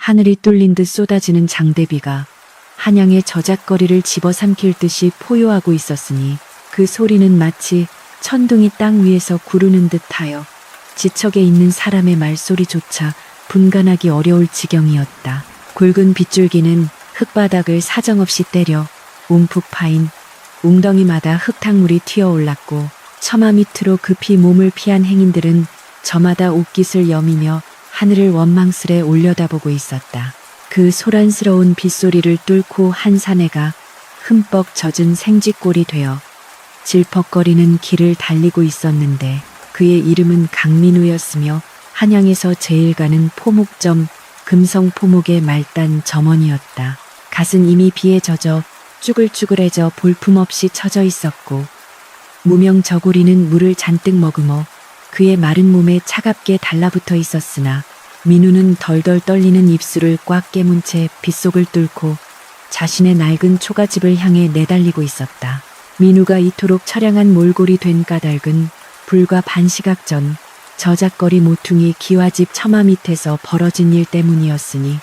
하늘이 뚫린 듯 쏟아지는 장대비가 한양의 저잣거리를 집어삼킬 듯이 포효하고 있었으니 그 소리는 마치 천둥이 땅 위에서 구르는 듯하여 지척에 있는 사람의 말소리조차 분간하기 어려울 지경이었다. 굵은 빗줄기는 흙바닥을 사정없이 때려 움푹 파인 웅덩이마다 흙탕물이 튀어올랐고 처마 밑으로 급히 몸을 피한 행인들은 저마다 옷깃을 여미며 하늘을 원망스레 올려다보고 있었다. 그 소란스러운 빗소리를 뚫고 한 사내가 흠뻑 젖은 생쥐꼴이 되어 질퍽거리는 길을 달리고 있었는데 그의 이름은 강민우였으며 한양에서 제일 가는 포목점 금성포목의 말단 점원이었다. 갓은 이미 비에 젖어 쭈글쭈글해져 볼품없이 처져 있었고 무명 저고리는 물을 잔뜩 머금어 그의 마른 몸에 차갑게 달라붙어 있었으나 민우는 덜덜 떨리는 입술을 꽉 깨문 채 빗속을 뚫고 자신의 낡은 초가집을 향해 내달리고 있었다. 민우가 이토록 처량한 몰골이 된 까닭은 불과 반시각 전 저잣거리 모퉁이 기와집 처마 밑에서 벌어진 일 때문이었으니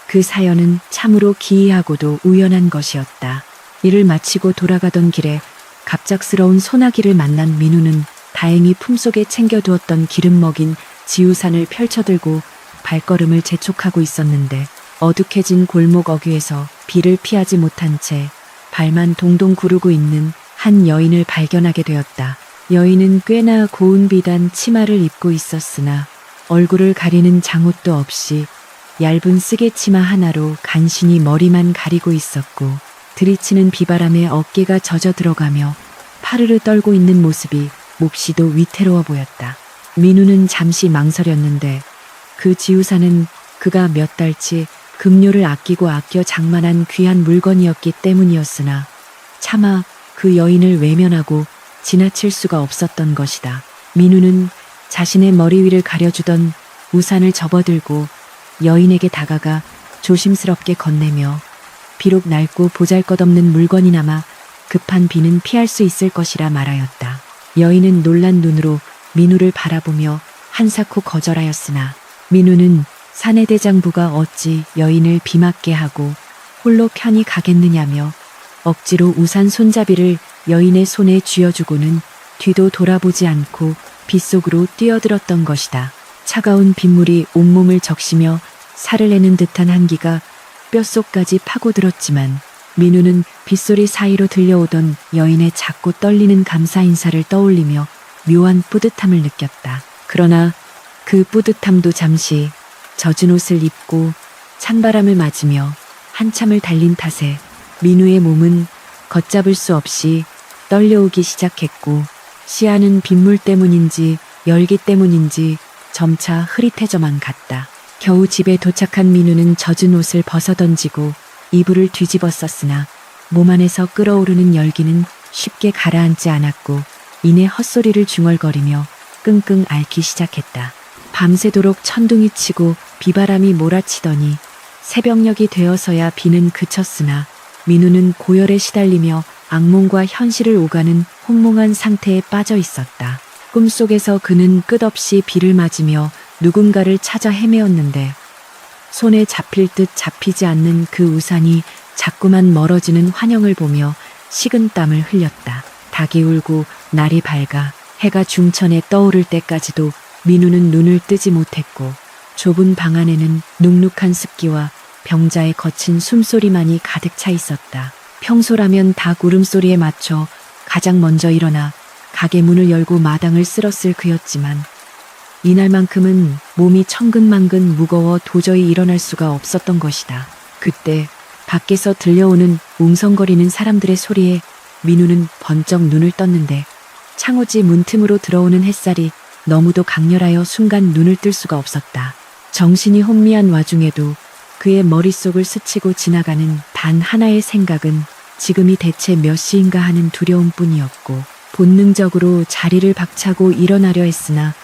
그 사연은 참으로 기이하고도 우연한 것이었다. 일을 마치고 돌아가던 길에 갑작스러운 소나기를 만난 민우는 다행히 품속에 챙겨두었던 기름 먹인 지우산을 펼쳐들고 발걸음을 재촉하고 있었는데 어둑해진 골목 어귀에서 비를 피하지 못한 채 발만 동동 구르고 있는 한 여인을 발견하게 되었다. 여인은 꽤나 고운 비단 치마를 입고 있었으나 얼굴을 가리는 장옷도 없이 얇은 쓰개 치마 하나로 간신히 머리만 가리고 있었고 들이치는 비바람에 어깨가 젖어 들어가며 파르르 떨고 있는 모습이 몹시도 위태로워 보였다. 민우는 잠시 망설였는데 그 지우산은 그가 몇 달치 급료를 아끼고 아껴 장만한 귀한 물건이었기 때문이었으나 차마 그 여인을 외면하고 지나칠 수가 없었던 것이다. 민우는 자신의 머리 위를 가려주던 우산을 접어들고 여인에게 다가가 조심스럽게 건네며 비록 낡고 보잘것없는 물건이나마 급한 비는 피할 수 있을 것이라 말하였다. 여인은 놀란 눈으로 민우를 바라보며 한사코 거절하였으나 민우는 사내대장부가 어찌 여인을 비 맞게 하고 홀로 편히 가겠느냐며 억지로 우산 손잡이를 여인의 손에 쥐어주고는 뒤도 돌아보지 않고 빗속으로 뛰어들었던 것이다. 차가운 빗물이 온몸을 적시며 살을 내는 듯한 한기가 뼛속까지 파고들었지만 민우는 빗소리 사이로 들려오던 여인의 작고 떨리는 감사 인사를 떠올리며 묘한 뿌듯함을 느꼈다. 그러나 그 뿌듯함도 잠시 젖은 옷을 입고 찬바람을 맞으며 한참을 달린 탓에 민우의 몸은 걷잡을 수 없이 떨려오기 시작했고 시야는 빗물 때문인지 열기 때문인지 점차 흐릿해져만 갔다. 겨우 집에 도착한 민우는 젖은 옷을 벗어던지고 이불을 뒤집어 썼으나 몸 안에서 끓어오르는 열기는 쉽게 가라앉지 않았고 이내 헛소리를 중얼거리며 끙끙 앓기 시작했다. 밤새도록 천둥이 치고 비바람이 몰아치더니 새벽녘이 되어서야 비는 그쳤으나 민우는 고열에 시달리며 악몽과 현실을 오가는 혼몽한 상태에 빠져 있었다. 꿈속에서 그는 끝없이 비를 맞으며 누군가를 찾아 헤매었는데 손에 잡힐 듯 잡히지 않는 그 우산이 자꾸만 멀어지는 환영을 보며 식은 땀을 흘렸다. 닭이 울고 날이 밝아 해가 중천에 떠오를 때까지도 민우는 눈을 뜨지 못했고 좁은 방 안에는 눅눅한 습기와 병자의 거친 숨소리만이 가득 차 있었다. 평소라면 닭 울음소리에 맞춰 가장 먼저 일어나 가게 문을 열고 마당을 쓸었을 그였지만 이날만큼은 몸이 천근만근 무거워 도저히 일어날 수가 없었던 것이다. 그때 밖에서 들려오는 웅성거리는 사람들의 소리에 민우는 번쩍 눈을 떴는데 창호지 문틈으로 들어오는 햇살이 너무도 강렬하여 순간 눈을 뜰 수가 없었다. 정신이 혼미한 와중에도 그의 머릿속을 스치고 지나가는 단 하나의 생각은 지금이 대체 몇 시인가 하는 두려움뿐이었고 본능적으로 자리를 박차고 일어나려 했으나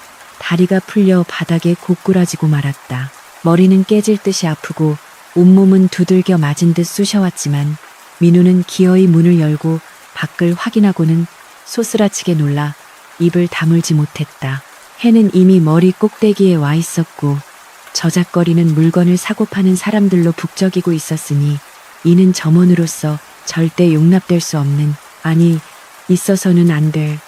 다리가 풀려 바닥에 고꾸라지고 말았다. 머리는 깨질 듯이 아프고 온몸은 두들겨 맞은 듯 쑤셔왔지만 민우는 기어이 문을 열고 밖을 확인하고는 소스라치게 놀라 입을 다물지 못했다. 해는 이미 머리 꼭대기에 와 있었고 저작거리는 물건을 사고 파는 사람들로 북적이고 있었으니 이는 점원으로서 절대 용납될 수 없는, 아니 있어서는 안 될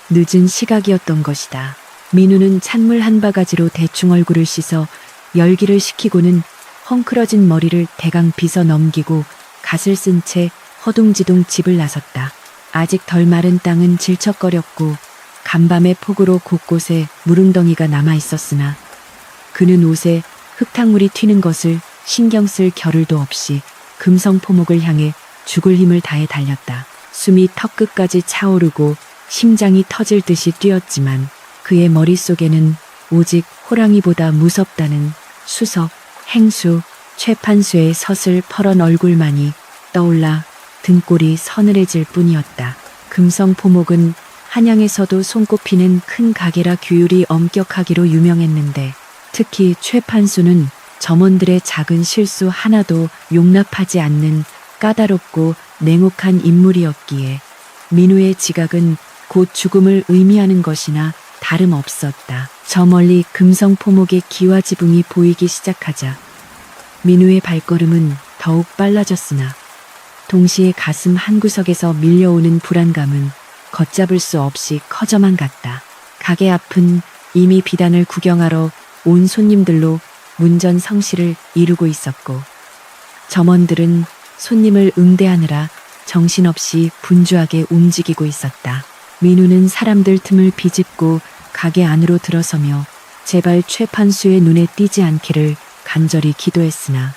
늦은 시각이었던 것이다. 민우는 찬물 한 바가지로 대충 얼굴을 씻어 열기를 식히고는 헝클어진 머리를 대강 빗어 넘기고 갓을 쓴 채 허둥지둥 집을 나섰다. 아직 덜 마른 땅은 질척거렸고 간밤의 폭우로 곳곳에 물웅덩이가 남아 있었으나 그는 옷에 흙탕물이 튀는 것을 신경 쓸 겨를도 없이 금성포목을 향해 죽을 힘을 다해 달렸다. 숨이 턱끝까지 차오르고 심장이 터질 듯이 뛰었지만 그의 머릿속에는 오직 호랑이보다 무섭다는 수석, 행수, 최판수의 서슬 퍼런 얼굴만이 떠올라 등골이 서늘해질 뿐이었다. 금성포목은 한양에서도 손꼽히는 큰 가게라 규율이 엄격하기로 유명했는데 특히 최판수는 점원들의 작은 실수 하나도 용납하지 않는 까다롭고 냉혹한 인물이었기에 민우의 지각은 곧 죽음을 의미하는 것이나 다름없었다. 저 멀리 금성포목의 기와지붕이 보이기 시작하자 민우의 발걸음은 더욱 빨라졌으나 동시에 가슴 한구석에서 밀려오는 불안감은 걷잡을 수 없이 커져만 갔다. 가게 앞은 이미 비단을 구경하러 온 손님들로 문전성시를 이루고 있었고 점원들은 손님을 응대하느라 정신없이 분주하게 움직이고 있었다. 민우는 사람들 틈을 비집고 가게 안으로 들어서며 제발 최판수의 눈에 띄지 않기를 간절히 기도했으나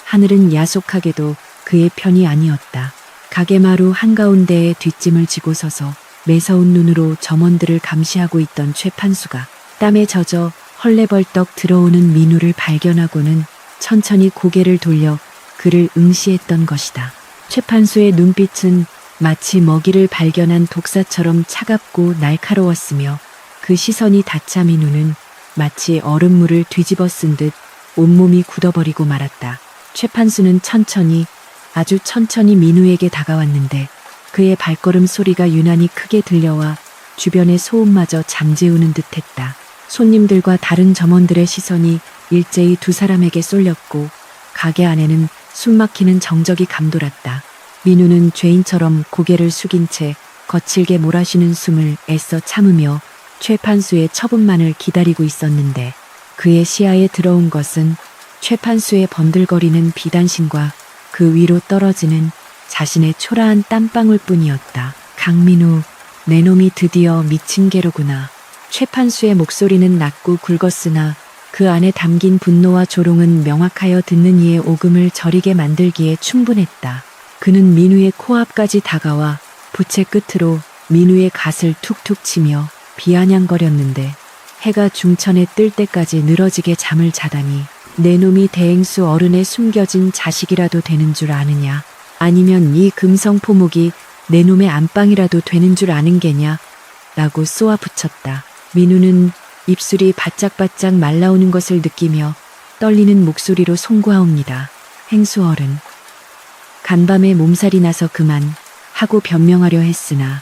하늘은 야속하게도 그의 편이 아니었다. 가게 마루 한가운데에 뒷짐을 지고 서서 매서운 눈으로 점원들을 감시하고 있던 최판수가 땀에 젖어 헐레벌떡 들어오는 민우를 발견하고는 천천히 고개를 돌려 그를 응시했던 것이다. 최판수의 눈빛은 마치 먹이를 발견한 독사처럼 차갑고 날카로웠으며 그 시선이 닿자 민우는 마치 얼음물을 뒤집어 쓴 듯 온몸이 굳어버리고 말았다. 최판수는 천천히, 아주 천천히 민우에게 다가왔는데 그의 발걸음 소리가 유난히 크게 들려와 주변의 소음마저 잠재우는 듯했다. 손님들과 다른 점원들의 시선이 일제히 두 사람에게 쏠렸고 가게 안에는 숨막히는 정적이 감돌았다. 민우는 죄인처럼 고개를 숙인 채 거칠게 몰아쉬는 숨을 애써 참으며 최판수의 처분만을 기다리고 있었는데 그의 시야에 들어온 것은 최판수의 번들거리는 비단신과 그 위로 떨어지는 자신의 초라한 땀방울 뿐이었다. 강민우, 내 놈이 드디어 미친 개로구나. 최판수의 목소리는 낮고 굵었으나 그 안에 담긴 분노와 조롱은 명확하여 듣는 이의 오금을 저리게 만들기에 충분했다. 그는 민우의 코앞까지 다가와 부채 끝으로 민우의 갓을 툭툭 치며 비아냥거렸는데 해가 중천에 뜰 때까지 늘어지게 잠을 자다니 내 놈이 대행수 어른에 숨겨진 자식이라도 되는 줄 아느냐? 아니면 이 금성포목이 내 놈의 안방이라도 되는 줄 아는 게냐? 라고 쏘아붙였다. 민우는 입술이 바짝바짝 말라오는 것을 느끼며 떨리는 목소리로 송구하옵니다. 행수 어른. 간밤에 몸살이 나서 그만 하고 변명하려 했으나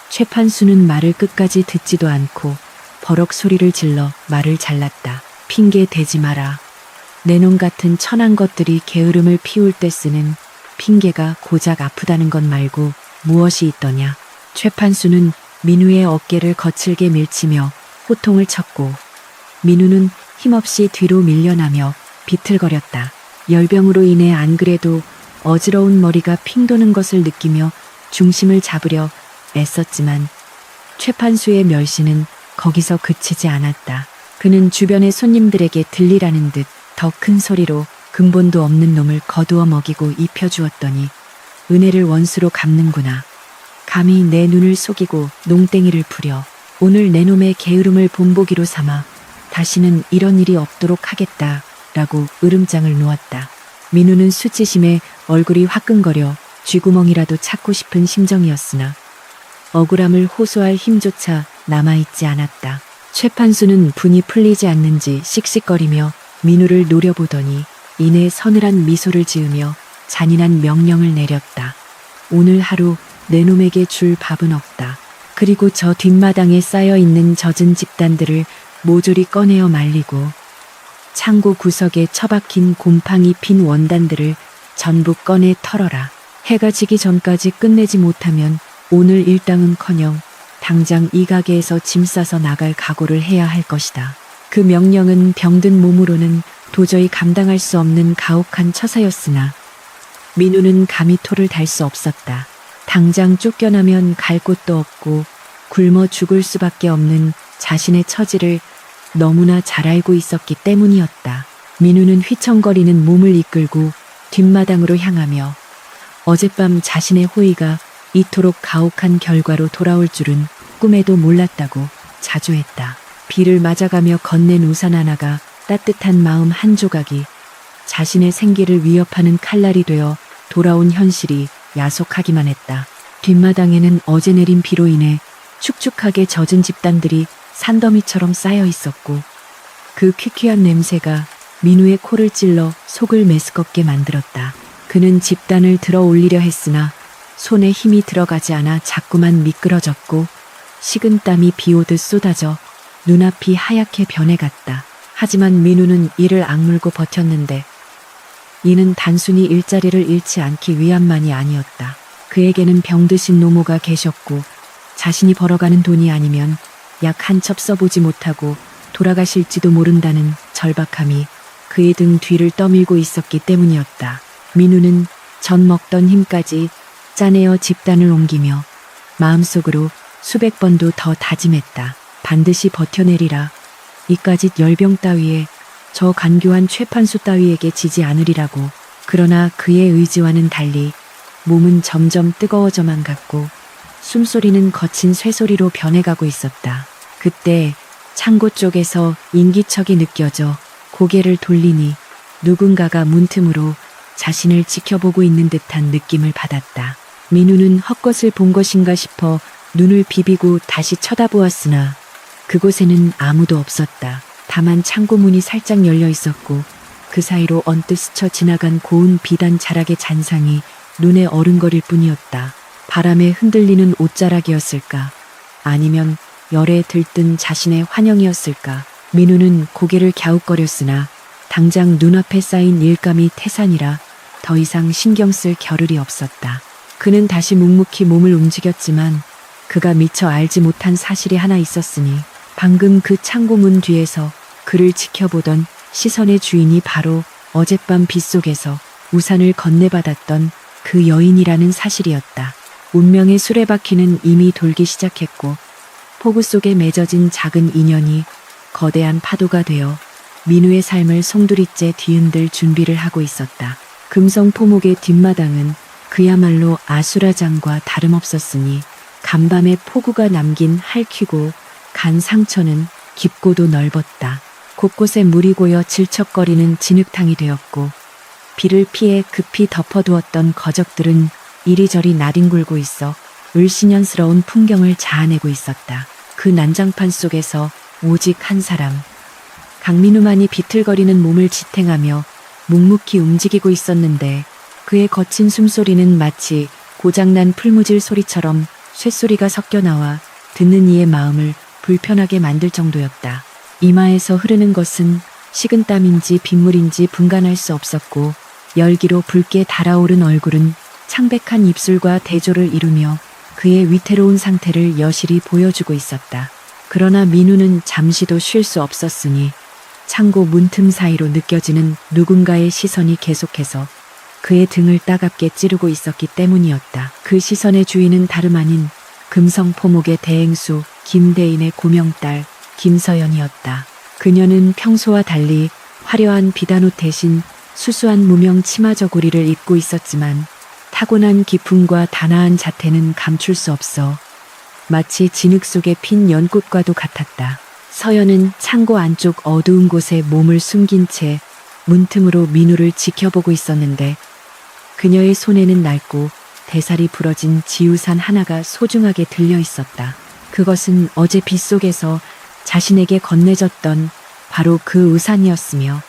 최판수는 말을 끝까지 듣지도 않고 버럭 소리를 질러 말을 잘랐다. 핑계 대지 마라. 내 놈 같은 천한 것들이 게으름을 피울 때 쓰는 핑계가 고작 아프다는 것 말고 무엇이 있더냐. 최판수는 민우의 어깨를 거칠게 밀치며 호통을 쳤고 민우는 힘없이 뒤로 밀려나며 비틀거렸다. 열병으로 인해 안 그래도 어지러운 머리가 핑 도는 것을 느끼며 중심을 잡으려 애썼지만 최판수의 멸시는 거기서 그치지 않았다. 그는 주변의 손님들에게 들리라는 듯 더 큰 소리로 근본도 없는 놈을 거두어 먹이고 입혀주었더니 은혜를 원수로 갚는구나. 감히 내 눈을 속이고 농땡이를 부려 오늘 내 놈의 게으름을 본보기로 삼아 다시는 이런 일이 없도록 하겠다 라고 으름장을 놓았다. 민우는 수치심에 얼굴이 화끈거려 쥐구멍이라도 찾고 싶은 심정이었으나 억울함을 호소할 힘조차 남아있지 않았다. 최판수는 분이 풀리지 않는지 씩씩거리며 민우를 노려보더니 이내 서늘한 미소를 지으며 잔인한 명령을 내렸다. 오늘 하루 내 놈에게 줄 밥은 없다. 그리고 저 뒷마당에 쌓여있는 젖은 집단들을 모조리 꺼내어 말리고 창고 구석에 처박힌 곰팡이 핀 원단들을 전부 꺼내 털어라. 해가 지기 전까지 끝내지 못하면 오늘 일당은커녕 당장 이 가게에서 짐 싸서 나갈 각오를 해야 할 것이다. 그 명령은 병든 몸으로는 도저히 감당할 수 없는 가혹한 처사였으나 민우는 감히 토를 달 수 없었다. 당장 쫓겨나면 갈 곳도 없고 굶어 죽을 수밖에 없는 자신의 처지를 너무나 잘 알고 있었기 때문이었다. 민우는 휘청거리는 몸을 이끌고 뒷마당으로 향하며 어젯밤 자신의 호의가 이토록 가혹한 결과로 돌아올 줄은 꿈에도 몰랐다고 자조했다. 비를 맞아가며 건넨 우산 하나가 따뜻한 마음 한 조각이 자신의 생기를 위협하는 칼날이 되어 돌아온 현실이 야속하기만 했다. 뒷마당에는 어제 내린 비로 인해 축축하게 젖은 집단들이 산더미처럼 쌓여 있었고 그 퀴퀴한 냄새가 민우의 코를 찔러 속을 메스껍게 만들었다. 그는 집단을 들어 올리려 했으나 손에 힘이 들어가지 않아 자꾸만 미끄러졌고 식은땀이 비오듯 쏟아져 눈앞이 하얗게 변해갔다. 하지만 민우는 이를 악물고 버텼는데 이는 단순히 일자리를 잃지 않기 위함만이 아니었다. 그에게는 병드신 노모가 계셨고 자신이 벌어가는 돈이 아니면 약 한 첩 써보지 못하고 돌아가실지도 모른다는 절박함이 그의 등 뒤를 떠밀고 있었기 때문이었다. 민우는 전 먹던 힘까지 짜내어 집단을 옮기며 마음속으로 수백 번도 더 다짐했다. 반드시 버텨내리라. 이까짓 열병 따위에 저 간교한 최판수 따위에게 지지 않으리라고. 그러나 그의 의지와는 달리 몸은 점점 뜨거워져만 갔고 숨소리는 거친 쇠소리로 변해가고 있었다. 그때 창고 쪽에서 인기척이 느껴져 고개를 돌리니 누군가가 문틈으로 자신을 지켜보고 있는 듯한 느낌을 받았다. 민우는 헛것을 본 것인가 싶어 눈을 비비고 다시 쳐다보았으나 그곳에는 아무도 없었다. 다만 창고 문이 살짝 열려 있었고 그 사이로 언뜻 스쳐 지나간 고운 비단 자락의 잔상이 눈에 어른거릴 뿐이었다. 바람에 흔들리는 옷자락이었을까? 아니면 열에 들뜬 자신의 환영이었을까? 민우는 고개를 갸웃거렸으나 당장 눈앞에 쌓인 일감이 태산이라 더 이상 신경 쓸 겨를이 없었다. 그는 다시 묵묵히 몸을 움직였지만 그가 미처 알지 못한 사실이 하나 있었으니 방금 그 창고문 뒤에서 그를 지켜보던 시선의 주인이 바로 어젯밤 빗속에서 우산을 건네받았던 그 여인이라는 사실이었다. 운명의 수레바퀴는 이미 돌기 시작했고 폭우 속에 맺어진 작은 인연이 거대한 파도가 되어 민우의 삶을 송두리째 뒤흔들 준비를 하고 있었다. 금성포목의 뒷마당은 그야말로 아수라장과 다름없었으니 간밤에 폭우가 남긴 핥히고 간 상처는 깊고도 넓었다. 곳곳에 물이 고여 질척거리는 진흙탕이 되었고 비를 피해 급히 덮어두었던 거적들은 이리저리 나뒹굴고 있어 을씨년스러운 풍경을 자아내고 있었다. 그 난장판 속에서 오직 한 사람, 강민우만이 비틀거리는 몸을 지탱하며 묵묵히 움직이고 있었는데 그의 거친 숨소리는 마치 고장난 풀무질 소리처럼 쇳소리가 섞여 나와 듣는 이의 마음을 불편하게 만들 정도였다. 이마에서 흐르는 것은 식은땀인지 빗물인지 분간할 수 없었고 열기로 붉게 달아오른 얼굴은 창백한 입술과 대조를 이루며 그의 위태로운 상태를 여실히 보여주고 있었다. 그러나 민우는 잠시도 쉴 수 없었으니 창고 문틈 사이로 느껴지는 누군가의 시선이 계속해서 그의 등을 따갑게 찌르고 있었기 때문이었다. 그 시선의 주인은 다름 아닌 금성포목의 대행수 김대인의 고명딸 김서연이었다. 그녀는 평소와 달리 화려한 비단옷 대신 수수한 무명 치마 저고리를 입고 있었지만 타고난 기품과 단아한 자태는 감출 수 없어 마치 진흙 속에 핀 연꽃과도 같았다. 서연은 창고 안쪽 어두운 곳에 몸을 숨긴 채 문틈으로 민우를 지켜보고 있었는데 그녀의 손에는 낡고 대살이 부러진 지우산 하나가 소중하게 들려 있었다. 그것은 어제 빗속에서 자신에게 건네졌던 바로 그 우산이었으며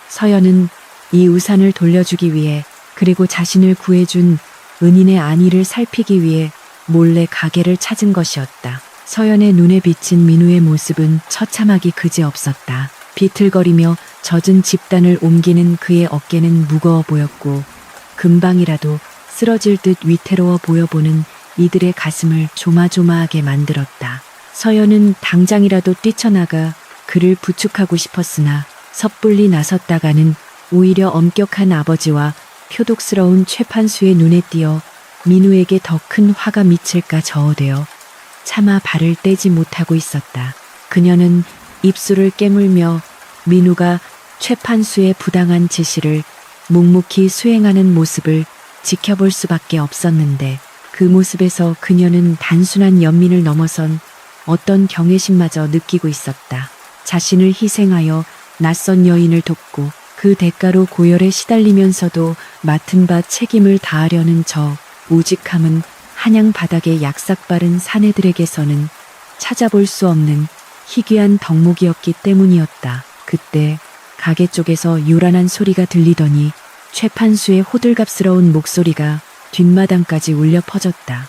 서연은 이 우산을 돌려주기 위해 그리고 자신을 구해준 은인의 안위를 살피기 위해 몰래 가게를 찾은 것이었다. 서연의 눈에 비친 민우의 모습은 처참하기 그지없었다. 비틀거리며 젖은 집단을 옮기는 그의 어깨는 무거워 보였고 금방이라도 쓰러질 듯 위태로워 보여보는 이들의 가슴을 조마조마하게 만들었다. 서연은 당장이라도 뛰쳐나가 그를 부축하고 싶었으나 섣불리 나섰다가는 오히려 엄격한 아버지와 표독스러운 최판수의 눈에 띄어 민우에게 더 큰 화가 미칠까 저어되어 차마 발을 떼지 못하고 있었다. 그녀는 입술을 깨물며 민우가 최판수의 부당한 지시를 묵묵히 수행하는 모습을 지켜볼 수밖에 없었는데 그 모습에서 그녀는 단순한 연민을 넘어선 어떤 경외심마저 느끼고 있었다. 자신을 희생하여 낯선 여인을 돕고 그 대가로 고열에 시달리면서도 맡은 바 책임을 다하려는 저 우직함은 한양 바닥의 약삭바른 사내들에게서는 찾아볼 수 없는 희귀한 덕목이었기 때문이었다. 그때 가게 쪽에서 요란한 소리가 들리더니 최판수의 호들갑스러운 목소리가 뒷마당까지 울려 퍼졌다.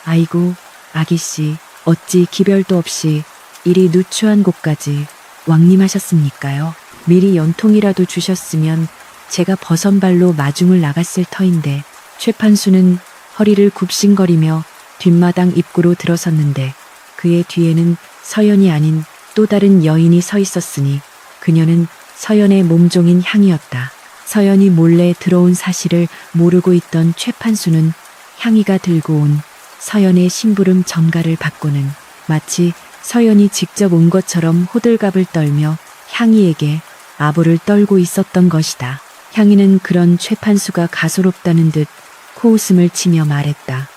아이고, 아기씨, 어찌 기별도 없이 이리 누추한 곳까지 왕림하셨습니까요? 미리 연통이라도 주셨으면 제가 버선발로 마중을 나갔을 터인데. 최판수는 허리를 굽신거리며 뒷마당 입구로 들어섰는데 그의 뒤에는 서연이 아닌 또 다른 여인이 서 있었으니 그녀는 서연의 몸종인 향이었다. 서연이 몰래 들어온 사실을 모르고 있던 최판수는 향이가 들고 온 서연의 심부름 전가를 받고는 마치 서연이 직접 온 것처럼 호들갑을 떨며 향이에게 아부를 떨고 있었던 것이다. 향이는 그런 최판수가 가소롭다는 듯 코웃음을 치며 말했다.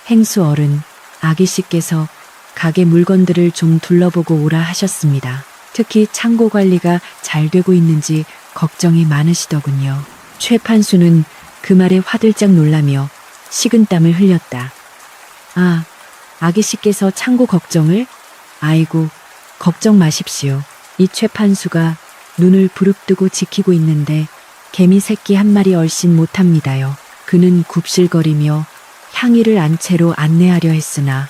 행수 어른, 아기씨께서 가게 물건들을 좀 둘러보고 오라 하셨습니다. 특히 창고 관리가 잘 되고 있는지 걱정이 많으시더군요. 최판수는 그 말에 화들짝 놀라며 식은땀을 흘렸다. 아, 아기씨께서 창고 걱정을? 아이고, 걱정 마십시오. 이 최판수가 눈을 부릅뜨고 지키고 있는데 개미 새끼 한 마리 얼씬 못합니다요. 그는 굽실거리며 향이를 안채로 안내하려 했으나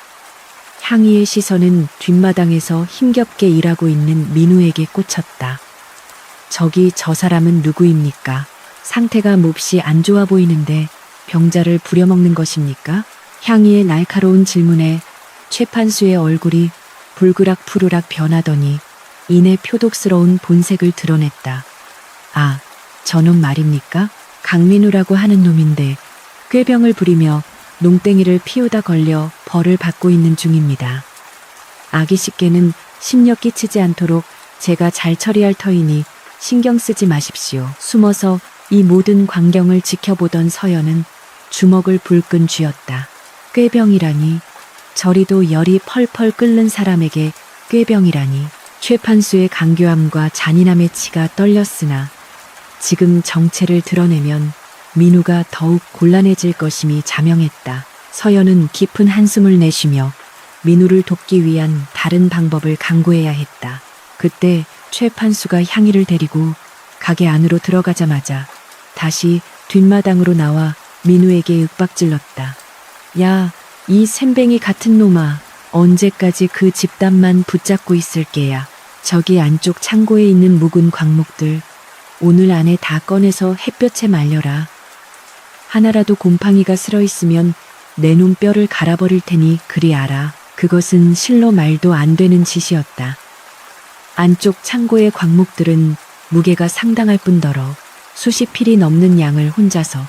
향이의 시선은 뒷마당에서 힘겹게 일하고 있는 민우에게 꽂혔다. 저기 저 사람은 누구입니까? 상태가 몹시 안 좋아 보이는데 병자를 부려먹는 것입니까? 향이의 날카로운 질문에 최판수의 얼굴이 불그락 푸르락 변하더니 이내 표독스러운 본색을 드러냈다. 아, 저놈 말입니까? 강민우라고 하는 놈인데 꾀병을 부리며 농땡이를 피우다 걸려 벌을 받고 있는 중입니다. 아기씨께는 심려 끼치지 않도록 제가 잘 처리할 터이니 신경 쓰지 마십시오. 숨어서 이 모든 광경을 지켜보던 서연은 주먹을 불끈 쥐었다. 꾀병이라니, 저리도 열이 펄펄 끓는 사람에게 꾀병이라니. 최판수의 강교함과 잔인함의 치가 떨렸으나 지금 정체를 드러내면 민우가 더욱 곤란해질 것임이 자명했다. 서연은 깊은 한숨을 내쉬며 민우를 돕기 위한 다른 방법을 강구해야 했다. 그때 최판수가 향이를 데리고 가게 안으로 들어가자마자 다시 뒷마당으로 나와 민우에게 윽박질렀다. 야, 이 샘뱅이 같은 놈아, 언제까지 그 집단만 붙잡고 있을 게야. 저기 안쪽 창고에 있는 묵은 광목들 오늘 안에 다 꺼내서 햇볕에 말려라. 하나라도 곰팡이가 슬어있으면 내 놈 뼈를 갈아버릴 테니 그리 알아. 그것은 실로 말도 안 되는 짓이었다. 안쪽 창고의 광목들은 무게가 상당할 뿐더러 수십 필이 넘는 양을 혼자서,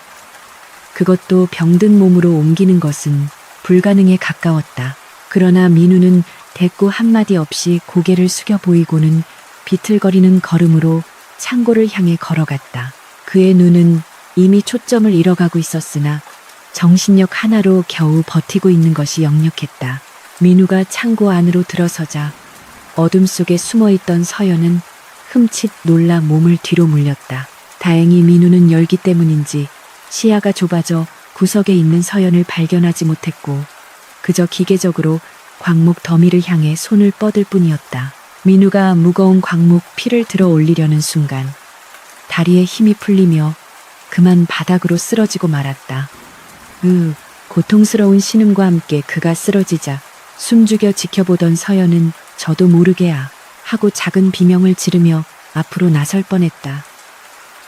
그것도 병든 몸으로 옮기는 것은 불가능에 가까웠다. 그러나 민우는 대꾸 한마디 없이 고개를 숙여 보이고는 비틀거리는 걸음으로 창고를 향해 걸어갔다. 그의 눈은 이미 초점을 잃어가고 있었으나 정신력 하나로 겨우 버티고 있는 것이 역력했다. 민우가 창고 안으로 들어서자 어둠 속에 숨어있던 서연은 흠칫 놀라 몸을 뒤로 물렸다. 다행히 민우는 열기 때문인지 시야가 좁아져 구석에 있는 서연을 발견하지 못했고 그저 기계적으로 광목 더미를 향해 손을 뻗을 뿐이었다. 민우가 무거운 광목 피를 들어 올리려는 순간 다리에 힘이 풀리며 그만 바닥으로 쓰러지고 말았다. 고통스러운 신음과 함께 그가 쓰러지자 숨죽여 지켜보던 서연은 저도 모르게야 하고 작은 비명을 지르며 앞으로 나설 뻔했다.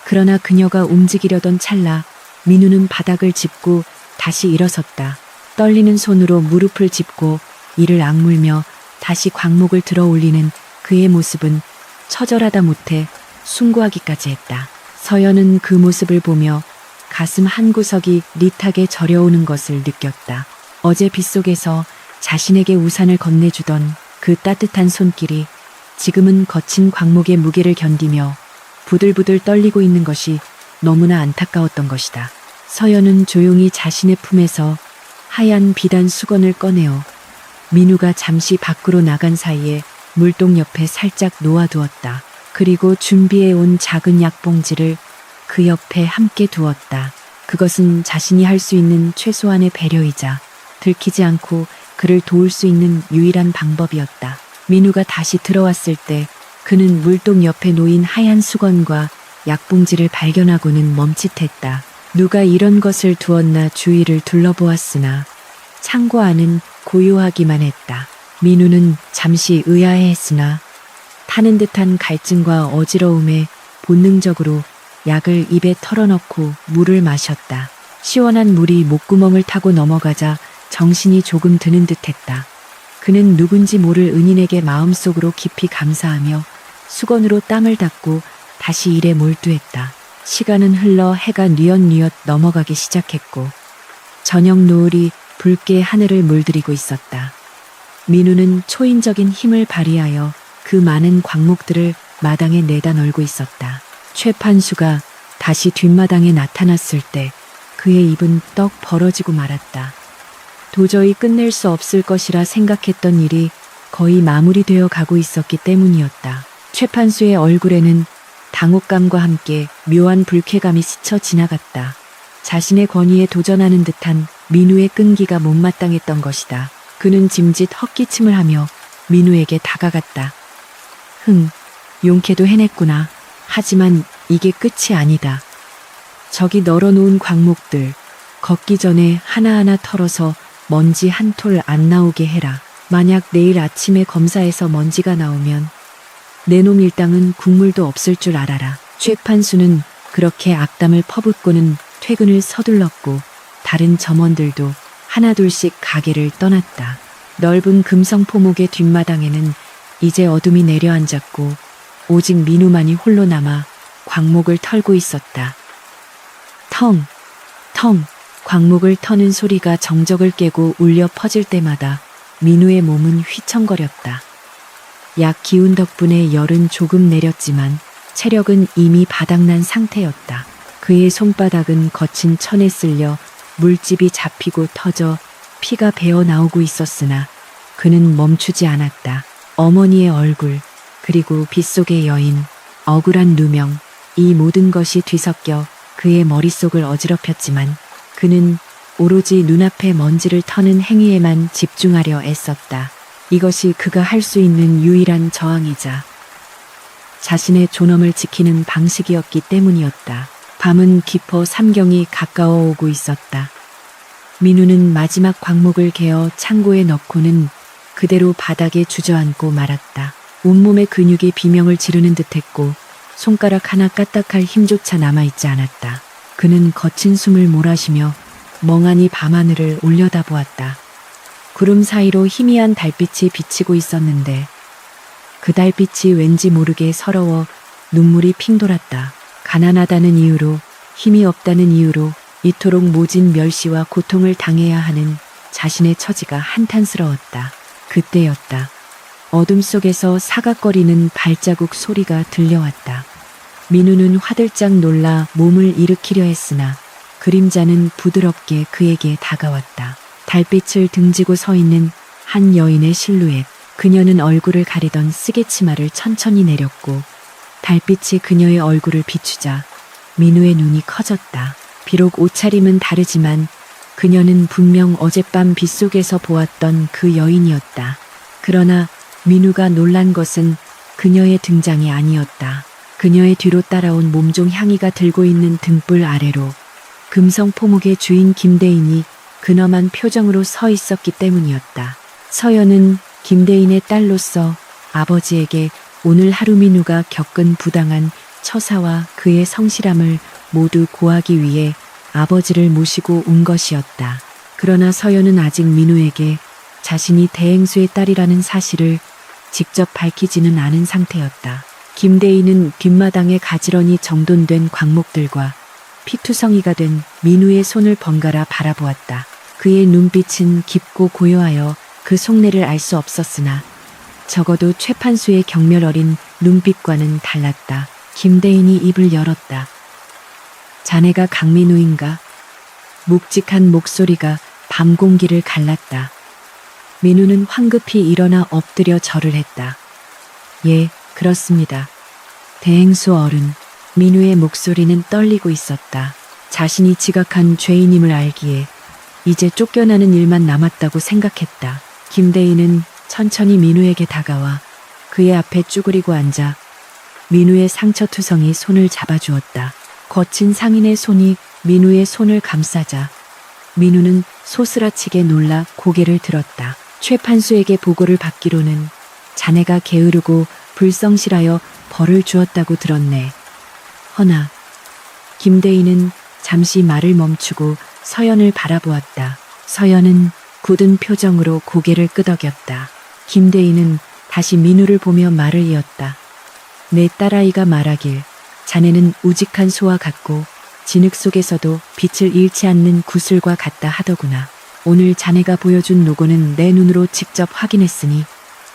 그러나 그녀가 움직이려던 찰나 민우는 바닥을 짚고 다시 일어섰다. 떨리는 손으로 무릎을 짚고 이를 악물며 다시 광목을 들어 올리는 그의 모습은 처절하다 못해 숭고하기까지 했다. 서연은 그 모습을 보며 가슴 한구석이 릿하게 저려오는 것을 느꼈다. 어제 빗속에서 자신에게 우산을 건네주던 그 따뜻한 손길이 지금은 거친 광목의 무게를 견디며 부들부들 떨리고 있는 것이 너무나 안타까웠던 것이다. 서연은 조용히 자신의 품에서 하얀 비단 수건을 꺼내어 민우가 잠시 밖으로 나간 사이에 물동 옆에 살짝 놓아두었다. 그리고 준비해온 작은 약봉지를 그 옆에 함께 두었다. 그것은 자신이 할 수 있는 최소한의 배려이자 들키지 않고 그를 도울 수 있는 유일한 방법이었다. 민우가 다시 들어왔을 때 그는 물동 옆에 놓인 하얀 수건과 약봉지를 발견하고는 멈칫했다. 누가 이런 것을 두었나 주위를 둘러보았으나 창고 안은 고요하기만 했다. 민우는 잠시 의아해했으나 타는 듯한 갈증과 어지러움에 본능적으로 약을 입에 털어넣고 물을 마셨다. 시원한 물이 목구멍을 타고 넘어가자 정신이 조금 드는 듯했다. 그는 누군지 모를 은인에게 마음속으로 깊이 감사하며 수건으로 땀을 닦고 다시 일에 몰두했다. 시간은 흘러 해가 뉘엿뉘엿 넘어가기 시작했고 저녁 노을이 붉게 하늘을 물들이고 있었다. 민우는 초인적인 힘을 발휘하여 그 많은 광목들을 마당에 내다 널고 있었다. 최판수가 다시 뒷마당에 나타났을 때 그의 입은 떡 벌어지고 말았다. 도저히 끝낼 수 없을 것이라 생각했던 일이 거의 마무리되어 가고 있었기 때문이었다. 최판수의 얼굴에는 당혹감과 함께 묘한 불쾌감이 스쳐 지나갔다. 자신의 권위에 도전하는 듯한 민우의 끈기가 못마땅했던 것이다. 그는 짐짓 헛기침을 하며 민우에게 다가갔다. 용케도 해냈구나. 하지만 이게 끝이 아니다. 저기 널어놓은 광목들, 걷기 전에 하나하나 털어서 먼지 한 톨 안 나오게 해라. 만약 내일 아침에 검사에서 먼지가 나오면 내놈 일당은 국물도 없을 줄 알아라. 최판수는 그렇게 악담을 퍼붓고는 퇴근을 서둘렀고 다른 점원들도 하나둘씩 가게를 떠났다. 넓은 금성포목의 뒷마당에는 이제 어둠이 내려앉았고 오직 민우만이 홀로 남아 광목을 털고 있었다. 텅, 텅, 광목을 터는 소리가 정적을 깨고 울려 퍼질 때마다 민우의 몸은 휘청거렸다. 약 기운 덕분에 열은 조금 내렸지만 체력은 이미 바닥난 상태였다. 그의 손바닥은 거친 천에 쓸려 물집이 잡히고 터져 피가 배어 나오고 있었으나 그는 멈추지 않았다. 어머니의 얼굴, 그리고 빗속의 여인, 억울한 누명, 이 모든 것이 뒤섞여 그의 머릿속을 어지럽혔지만 그는 오로지 눈앞의 먼지를 터는 행위에만 집중하려 애썼다. 이것이 그가 할 수 있는 유일한 저항이자 자신의 존엄을 지키는 방식이었기 때문이었다. 밤은 깊어 삼경이 가까워 오고 있었다. 민우는 마지막 광목을 개어 창고에 넣고는 그대로 바닥에 주저앉고 말았다. 온몸의 근육이 비명을 지르는 듯했고 손가락 하나 까딱할 힘조차 남아있지 않았다. 그는 거친 숨을 몰아쉬며 멍하니 밤하늘을 올려다보았다. 구름 사이로 희미한 달빛이 비치고 있었는데 그 달빛이 왠지 모르게 서러워 눈물이 핑 돌았다. 가난하다는 이유로, 힘이 없다는 이유로 이토록 모진 멸시와 고통을 당해야 하는 자신의 처지가 한탄스러웠다. 그때였다. 어둠 속에서 사각거리는 발자국 소리가 들려왔다. 민우는 화들짝 놀라 몸을 일으키려 했으나 그림자는 부드럽게 그에게 다가왔다. 달빛을 등지고 서 있는 한 여인의 실루엣. 그녀는 얼굴을 가리던 쓰개치마를 천천히 내렸고 달빛이 그녀의 얼굴을 비추자 민우의 눈이 커졌다. 비록 옷차림은 다르지만 그녀는 분명 어젯밤 빗속에서 보았던 그 여인이었다. 그러나 민우가 놀란 것은 그녀의 등장이 아니었다. 그녀의 뒤로 따라온 몸종 향이가 들고 있는 등불 아래로 금성포목의 주인 김대인이 근엄한 표정으로 서 있었기 때문이었다. 서연은 김대인의 딸로서 아버지에게 오늘 하루 민우가 겪은 부당한 처사와 그의 성실함을 모두 고하기 위해 아버지를 모시고 온 것이었다. 그러나 서연은 아직 민우에게 자신이 대행수의 딸이라는 사실을 직접 밝히지는 않은 상태였다. 김대인은 뒷마당에 가지런히 정돈된 광목들과 피투성이가 된 민우의 손을 번갈아 바라보았다. 그의 눈빛은 깊고 고요하여 그 속내를 알 수 없었으나 적어도 최판수의 경멸 어린 눈빛과는 달랐다. 김대인이 입을 열었다. 자네가 강민우인가? 묵직한 목소리가 밤 공기를 갈랐다. 민우는 황급히 일어나 엎드려 절을 했다. 예, 그렇습니다. 대행수 어른. 민우의 목소리는 떨리고 있었다. 자신이 지각한 죄인임을 알기에 이제 쫓겨나는 일만 남았다고 생각했다. 김대인은 천천히 민우에게 다가와 그의 앞에 쭈그리고 앉아 민우의 상처투성이 손을 잡아주었다. 거친 상인의 손이 민우의 손을 감싸자 민우는 소스라치게 놀라 고개를 들었다. 최판수에게 보고를 받기로는 자네가 게으르고 불성실하여 벌을 주었다고 들었네. 허나 김대인은 잠시 말을 멈추고 서연을 바라보았다. 서연은 굳은 표정으로 고개를 끄덕였다. 김대인은 다시 민우를 보며 말을 이었다. 내 딸아이가 말하길 자네는 우직한 소와 같고 진흙 속에서도 빛을 잃지 않는 구슬과 같다 하더구나. 오늘 자네가 보여준 노고는 내 눈으로 직접 확인했으니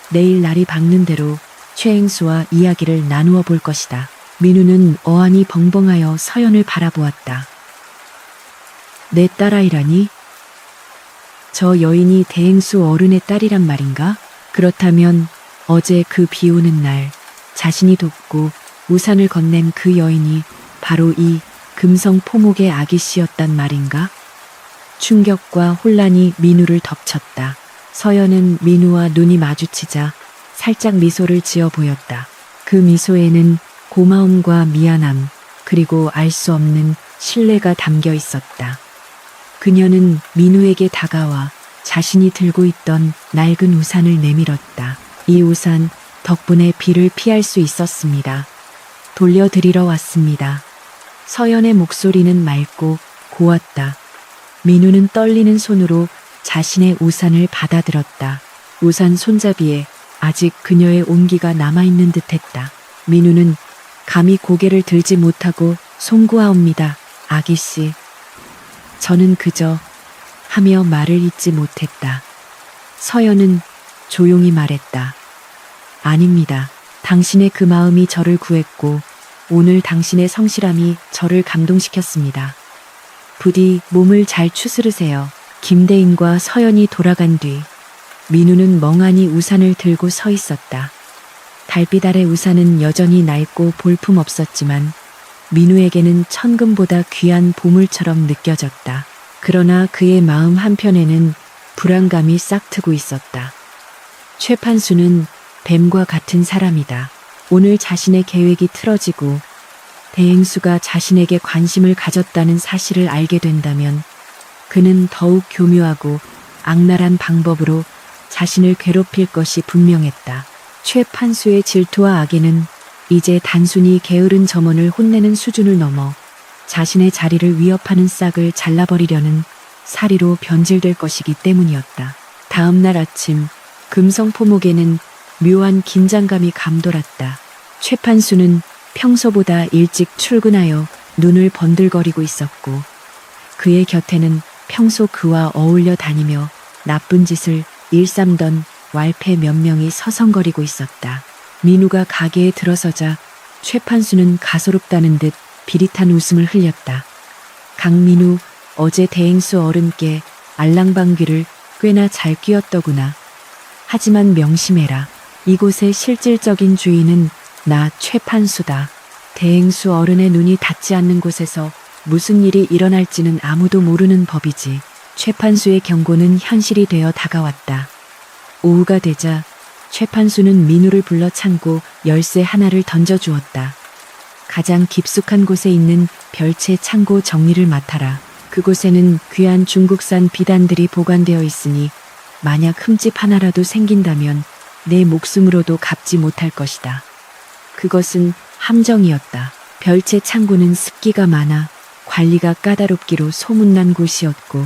내일 날이 밝는 대로 최행수와 이야기를 나누어 볼 것이다. 민우는 어안이 벙벙하여 서연을 바라보았다. 내 딸아이라니? 저 여인이 대행수 어른의 딸이란 말인가? 그렇다면 어제 그 비 오는 날 자신이 돕고 우산을 건넨 그 여인이 바로 이 금성 포목의 아기씨였단 말인가? 충격과 혼란이 민우를 덮쳤다. 서연은 민우와 눈이 마주치자 살짝 미소를 지어 보였다. 그 미소에는 고마움과 미안함 그리고 알 수 없는 신뢰가 담겨 있었다. 그녀는 민우에게 다가와 자신이 들고 있던 낡은 우산을 내밀었다. 이 우산 덕분에 비를 피할 수 있었습니다. 돌려드리러 왔습니다. 서연의 목소리는 맑고 고왔다. 민우는 떨리는 손으로 자신의 우산을 받아들었다. 우산 손잡이에 아직 그녀의 온기가 남아있는 듯했다. 민우는 감히 고개를 들지 못하고 송구하옵니다. 아기씨. 저는 그저 하며 말을 잇지 못했다. 서연은 조용히 말했다. 아닙니다. 당신의 그 마음이 저를 구했고 오늘 당신의 성실함이 저를 감동시켰습니다. 부디 몸을 잘 추스르세요. 김대인과 서연이 돌아간 뒤 민우는 멍하니 우산을 들고 서 있었다. 달빛 아래 우산은 여전히 낡고 볼품없었지만 민우에게는 천금보다 귀한 보물처럼 느껴졌다. 그러나 그의 마음 한편에는 불안감이 싹트고 있었다. 최판수는 뱀과 같은 사람이다. 오늘 자신의 계획이 틀어지고 대행수가 자신에게 관심을 가졌다는 사실을 알게 된다면 그는 더욱 교묘하고 악랄한 방법으로 자신을 괴롭힐 것이 분명했다. 최판수의 질투와 악의는 이제 단순히 게으른 점원을 혼내는 수준을 넘어 자신의 자리를 위협하는 싹을 잘라버리려는 사리로 변질될 것이기 때문이었다. 다음 날 아침 금성포목에는 묘한 긴장감이 감돌았다. 최판수는 평소보다 일찍 출근하여 눈을 번들거리고 있었고 그의 곁에는 평소 그와 어울려 다니며 나쁜 짓을 일삼던 왈패 몇 명이 서성거리고 있었다. 민우가 가게에 들어서자 최판수는 가소롭다는 듯 비릿한 웃음을 흘렸다. 강민우, 어제 대행수 어른께 알랑방귀를 꽤나 잘 뀌었더구나. 하지만 명심해라. 이곳의 실질적인 주인은 나 최판수다. 대행수 어른의 눈이 닿지 않는 곳에서 무슨 일이 일어날지는 아무도 모르는 법이지. 최판수의 경고는 현실이 되어 다가왔다. 오후가 되자 최판수는 민우를 불러 창고 열쇠 하나를 던져주었다. 가장 깊숙한 곳에 있는 별채 창고 정리를 맡아라. 그곳에는 귀한 중국산 비단들이 보관되어 있으니 만약 흠집 하나라도 생긴다면 내 목숨으로도 갚지 못할 것이다. 그것은 함정이었다. 별채 창고는 습기가 많아 관리가 까다롭기로 소문난 곳이었고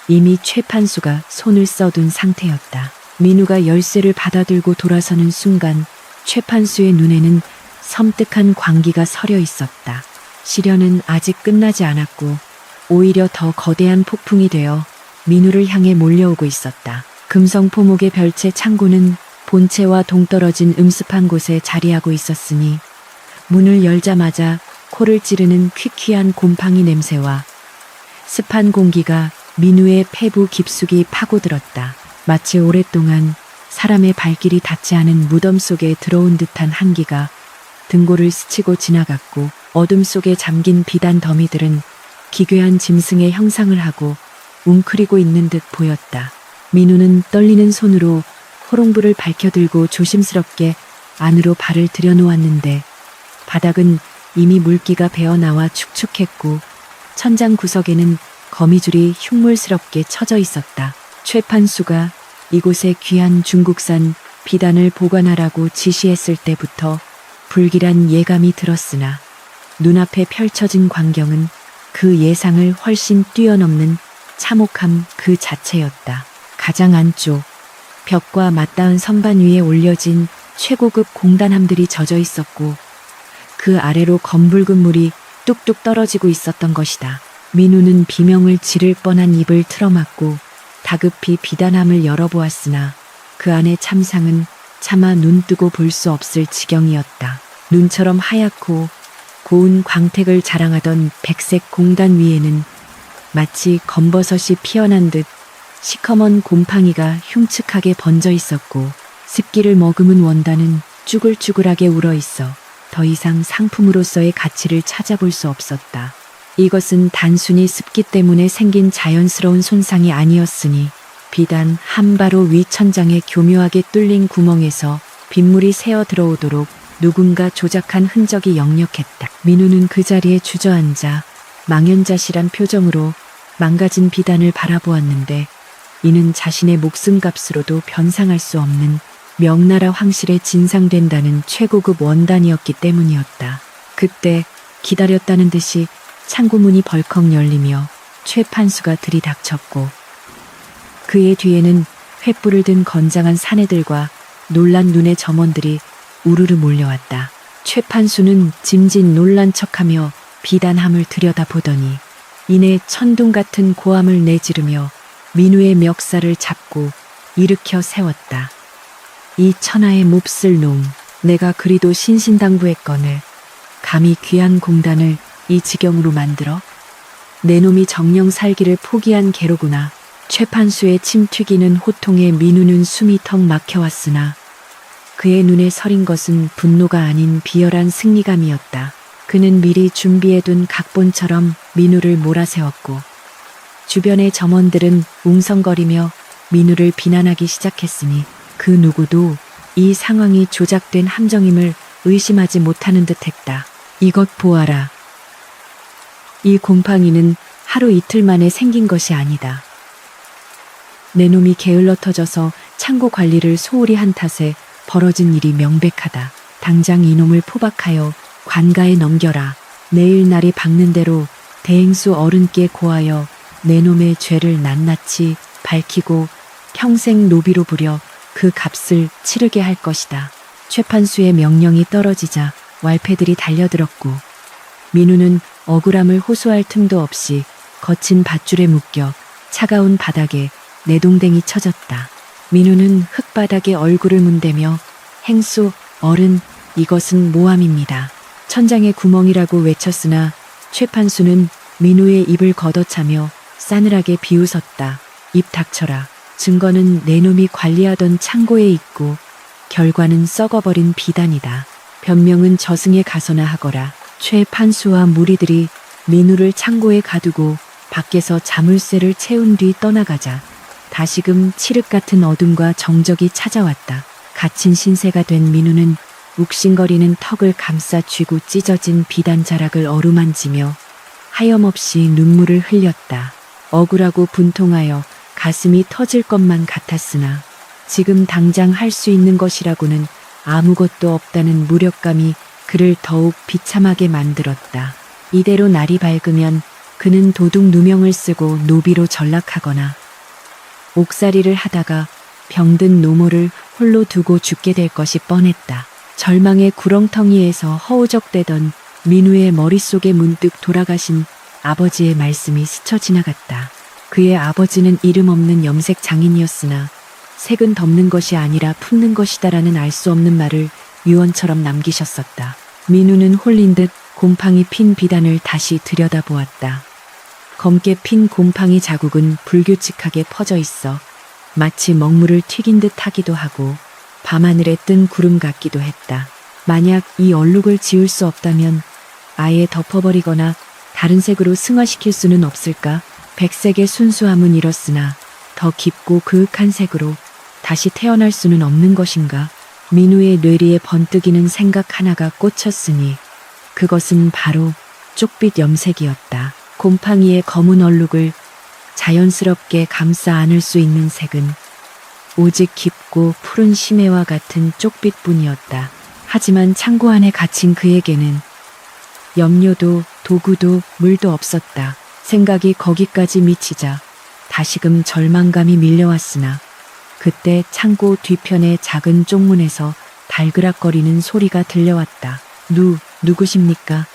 이미 최 판수가 손을 써둔 상태였다. 민우가 열쇠를 받아들고 돌아서는 순간 최 판수의 눈에는 섬뜩한 광기가 서려 있었다. 시련은 아직 끝나지 않았고 오히려 더 거대한 폭풍이 되어 민우를 향해 몰려오고 있었다. 금성포목의 별채 창고는 본체와 동떨어진 음습한 곳에 자리하고 있었으니 문을 열자마자 코를 찌르는 퀴퀴한 곰팡이 냄새와 습한 공기가 민우의 폐부 깊숙이 파고들었다. 마치 오랫동안 사람의 발길이 닿지 않은 무덤 속에 들어온 듯한 한기가 등골을 스치고 지나갔고 어둠 속에 잠긴 비단 더미들은 기괴한 짐승의 형상을 하고 웅크리고 있는 듯 보였다. 민우는 떨리는 손으로 호롱불을 밝혀들고 조심스럽게 안으로 발을 들여놓았는데 바닥은 이미 물기가 배어나와 축축했고 천장 구석에는 거미줄이 흉물스럽게 쳐져 있었다. 최 판수가 이곳에 귀한 중국산 비단을 보관하라고 지시했을 때부터 불길한 예감이 들었으나 눈앞에 펼쳐진 광경은 그 예상을 훨씬 뛰어넘는 참혹함 그 자체였다. 가장 안쪽 벽과 맞닿은 선반 위에 올려진 최고급 공단함들이 젖어 있었고 그 아래로 검붉은 물이 뚝뚝 떨어지고 있었던 것이다. 민우는 비명을 지를 뻔한 입을 틀어막고 다급히 비단함을 열어보았으나 그 안의 참상은 차마 눈뜨고 볼 수 없을 지경이었다. 눈처럼 하얗고 고운 광택을 자랑하던 백색 공단 위에는 마치 검버섯이 피어난 듯 시커먼 곰팡이가 흉측하게 번져 있었고 습기를 머금은 원단은 쭈글쭈글하게 울어있어 더 이상 상품으로서의 가치를 찾아볼 수 없었다. 이것은 단순히 습기 때문에 생긴 자연스러운 손상이 아니었으니 비단 한 바로 위 천장에 교묘하게 뚫린 구멍에서 빗물이 새어 들어오도록 누군가 조작한 흔적이 역력했다. 민우는 그 자리에 주저앉아 망연자실한 표정으로 망가진 비단을 바라보았는데 이는 자신의 목숨값으로도 변상할 수 없는 명나라 황실에 진상된다는 최고급 원단이었기 때문이었다. 그때 기다렸다는 듯이 창고문이 벌컥 열리며 최 판수가 들이닥쳤고 그의 뒤에는 횃불을 든 건장한 사내들과 놀란 눈의 점원들이 우르르 몰려왔다. 최 판수는 짐짓 놀란 척하며 비단함을 들여다보더니 이내 천둥 같은 고함을 내지르며 민우의 멱살을 잡고 일으켜 세웠다. 이 천하의 몹쓸 놈, 내가 그리도 신신당부했거늘 감히 귀한 공단을 이 지경으로 만들어? 내 놈이 정령 살기를 포기한 개로구나. 최 판수의 침 튀기는 호통에 민우는 숨이 턱 막혀왔으나 그의 눈에 서린 것은 분노가 아닌 비열한 승리감이었다. 그는 미리 준비해둔 각본처럼 민우를 몰아세웠고 주변의 점원들은 웅성거리며 민우를 비난하기 시작했으니 그 누구도 이 상황이 조작된 함정임을 의심하지 못하는 듯했다. 이것 보아라. 이 곰팡이는 하루 이틀 만에 생긴 것이 아니다. 내 놈이 게을러 터져서 창고 관리를 소홀히 한 탓에 벌어진 일이 명백하다. 당장 이놈을 포박하여 관가에 넘겨라. 내일 날이 밝는 대로 대행수 어른께 고하여 내 놈의 죄를 낱낱이 밝히고 평생 노비로 부려 그 값을 치르게 할 것이다. 최 판수의 명령이 떨어지자 왈패들이 달려들었고 민우는 억울함을 호소할 틈도 없이 거친 밧줄에 묶여 차가운 바닥에 내동댕이 쳐졌다. 민우는 흙바닥에 얼굴을 문대며 행수 어른 이것은 모함입니다. 천장에 구멍이라고 외쳤으나 최 판수는 민우의 입을 걷어차며 싸늘하게 비웃었다. 입 닥쳐라. 증거는 내 놈이 관리하던 창고에 있고 결과는 썩어버린 비단이다. 변명은 저승에 가서나 하거라. 최 판수와 무리들이 민우를 창고에 가두고 밖에서 자물쇠를 채운 뒤 떠나가자 다시금 칠흑 같은 어둠과 정적이 찾아왔다. 갇힌 신세가 된 민우는 욱신거리는 턱을 감싸 쥐고 찢어진 비단 자락을 어루만지며 하염없이 눈물을 흘렸다. 억울하고 분통하여 가슴이 터질 것만 같았으나 지금 당장 할 수 있는 것이라고는 아무것도 없다는 무력감이 그를 더욱 비참하게 만들었다. 이대로 날이 밝으면 그는 도둑 누명을 쓰고 노비로 전락하거나 옥살이를 하다가 병든 노모를 홀로 두고 죽게 될 것이 뻔했다. 절망의 구렁텅이에서 허우적대던 민우의 머릿속에 문득 돌아가신 아버지의 말씀이 스쳐 지나갔다. 그의 아버지는 이름 없는 염색 장인이었으나 색은 덮는 것이 아니라 품는 것이다라는 알 수 없는 말을 유언처럼 남기셨었다. 민우는 홀린 듯 곰팡이 핀 비단을 다시 들여다보았다. 검게 핀 곰팡이 자국은 불규칙하게 퍼져 있어 마치 먹물을 튀긴 듯 하기도 하고 밤하늘에 뜬 구름 같기도 했다. 만약 이 얼룩을 지울 수 없다면 아예 덮어버리거나 다른 색으로 승화시킬 수는 없을까? 백색의 순수함은 잃었으나 더 깊고 그윽한 색으로 다시 태어날 수는 없는 것인가? 민우의 뇌리에 번뜩이는 생각 하나가 꽂혔으니 그것은 바로 쪽빛 염색이었다. 곰팡이의 검은 얼룩을 자연스럽게 감싸 안을 수 있는 색은 오직 깊고 푸른 심해와 같은 쪽빛뿐이었다. 하지만 창고 안에 갇힌 그에게는 염료도 도구도 물도 없었다. 생각이 거기까지 미치자 다시금 절망감이 밀려왔으나 그때 창고 뒤편의 작은 쪽문에서 달그락거리는 소리가 들려왔다. 누구십니까?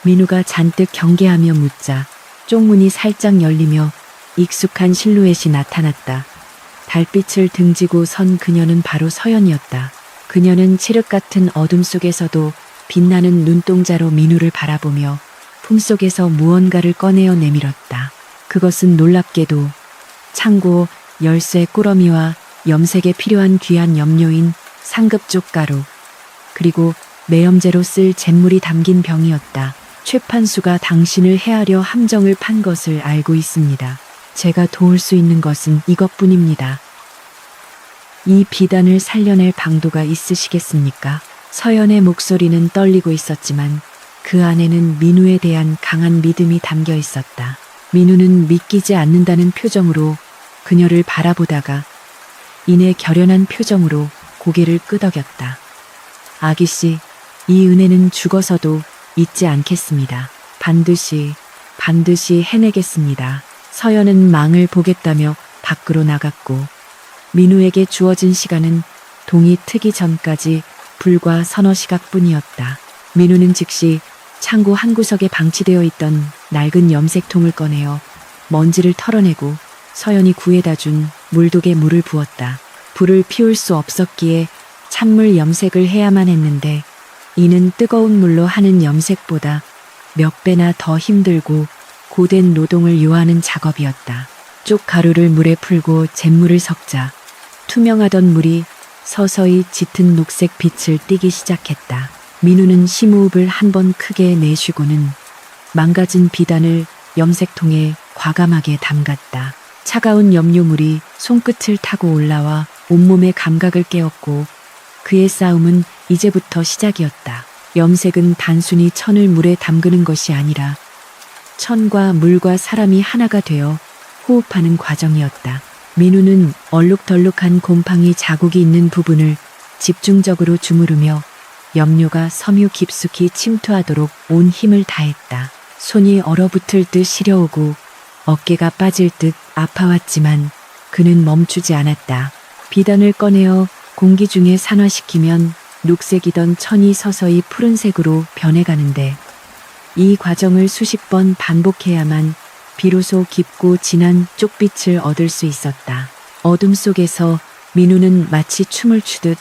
민우가 잔뜩 경계하며 묻자 쪽문이 살짝 열리며 익숙한 실루엣이 나타났다. 달빛을 등지고 선 그녀는 바로 서연이었다. 그녀는 칠흑 같은 어둠 속에서도 빛나는 눈동자로 민우를 바라보며 품속에서 무언가를 꺼내어 내밀었다. 그것은 놀랍게도 창고, 열쇠 꾸러미와 염색에 필요한 귀한 염료인 상급쪽 가루, 그리고 매염제로 쓸 잿물이 담긴 병이었다. 최판수가 당신을 해하려 함정을 판 것을 알고 있습니다. 제가 도울 수 있는 것은 이것뿐입니다. 이 비단을 살려낼 방도가 있으시겠습니까? 서연의 목소리는 떨리고 있었지만 그 안에는 민우에 대한 강한 믿음이 담겨 있었다. 민우는 믿기지 않는다는 표정으로 그녀를 바라보다가 이내 결연한 표정으로 고개를 끄덕였다. 아기씨, 이 은혜는 죽어서도 잊지 않겠습니다. 반드시 해내겠습니다. 서연은 망을 보겠다며 밖으로 나갔고 민우에게 주어진 시간은 동이 트기 전까지 불과 서너 시각뿐이었다. 민우는 즉시 창고 한 구석에 방치되어 있던 낡은 염색통을 꺼내어 먼지를 털어내고 서연이 구해다 준 물독에 물을 부었다. 불을 피울 수 없었기에 찬물 염색을 해야만 했는데 이는 뜨거운 물로 하는 염색보다 몇 배나 더 힘들고 고된 노동을 요하는 작업이었다. 쪽 가루를 물에 풀고 잿물을 섞자 투명하던 물이 서서히 짙은 녹색 빛을 띠기 시작했다. 민우는 심호흡을 한 번 크게 내쉬고는 망가진 비단을 염색통에 과감하게 담갔다. 차가운 염료물이 손끝을 타고 올라와 온몸의 감각을 깨웠고 그의 싸움은 이제부터 시작이었다. 염색은 단순히 천을 물에 담그는 것이 아니라 천과 물과 사람이 하나가 되어 호흡하는 과정이었다. 민우는 얼룩덜룩한 곰팡이 자국이 있는 부분을 집중적으로 주무르며 염료가 섬유 깊숙이 침투하도록 온 힘을 다했다. 손이 얼어붙을 듯 시려오고 어깨가 빠질 듯 아파왔지만 그는 멈추지 않았다. 비단을 꺼내어 공기 중에 산화시키면 녹색이던 천이 서서히 푸른색으로 변해가는데 이 과정을 수십 번 반복해야만 비로소 깊고 진한 쪽빛을 얻을 수 있었다. 어둠 속에서 민우는 마치 춤을 추듯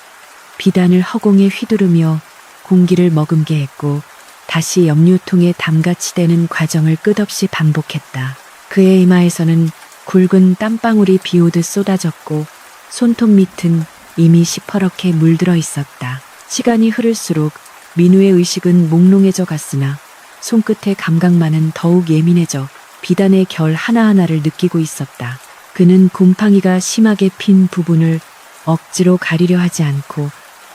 비단을 허공에 휘두르며 공기를 머금게 했고 다시 염료통에 담가치되는 과정을 끝없이 반복했다. 그의 이마에서는 굵은 땀방울이 비오듯 쏟아졌고 손톱 밑은 이미 시퍼렇게 물들어 있었다. 시간이 흐를수록 민우의 의식은 몽롱해져 갔으나 손끝의 감각만은 더욱 예민해져 비단의 결 하나하나를 느끼고 있었다. 그는 곰팡이가 심하게 핀 부분을 억지로 가리려 하지 않고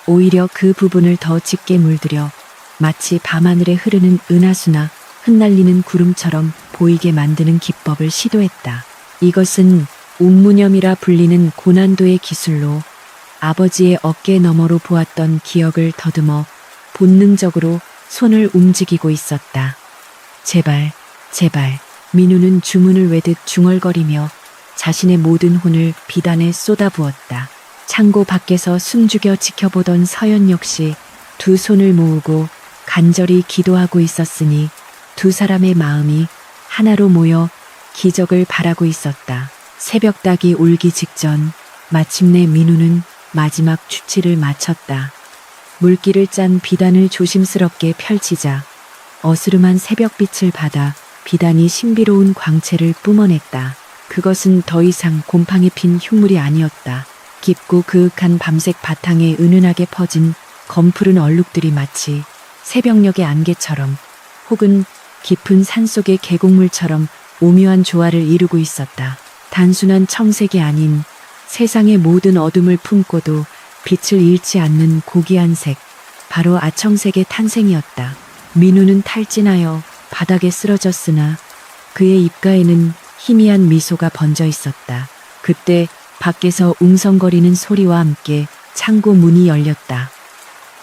오히려 그 부분을 더 짙게 물들여 마치 밤하늘에 흐르는 은하수나 흩날리는 구름처럼 보이게 만드는 기법을 시도했다. 이것은 운무념이라 불리는 고난도의 기술로 아버지의 어깨 너머로 보았던 기억을 더듬어 본능적으로 손을 움직이고 있었다. 제발, 제발. 민우는 주문을 외듯 중얼거리며 자신의 모든 혼을 비단에 쏟아부었다. 창고 밖에서 숨죽여 지켜보던 서연 역시 두 손을 모으고 간절히 기도하고 있었으니 두 사람의 마음이 하나로 모여 기적을 바라고 있었다. 새벽닭이 울기 직전 마침내 민우는 마지막 추치를 마쳤다. 물기를 짠 비단을 조심스럽게 펼치자 어스름한 새벽빛을 받아 비단이 신비로운 광채를 뿜어냈다. 그것은 더 이상 곰팡이 핀 흉물이 아니었다. 깊고 그윽한 밤색 바탕에 은은하게 퍼진 검푸른 얼룩들이 마치 새벽녘의 안개처럼 혹은 깊은 산속의 계곡물처럼 오묘한 조화를 이루고 있었다. 단순한 청색이 아닌 세상의 모든 어둠을 품고도 빛을 잃지 않는 고귀한 색, 바로 아청색의 탄생이었다. 민우는 탈진하여 바닥에 쓰러졌으나 그의 입가에는 희미한 미소가 번져 있었다. 그때 밖에서 웅성거리는 소리와 함께 창고 문이 열렸다.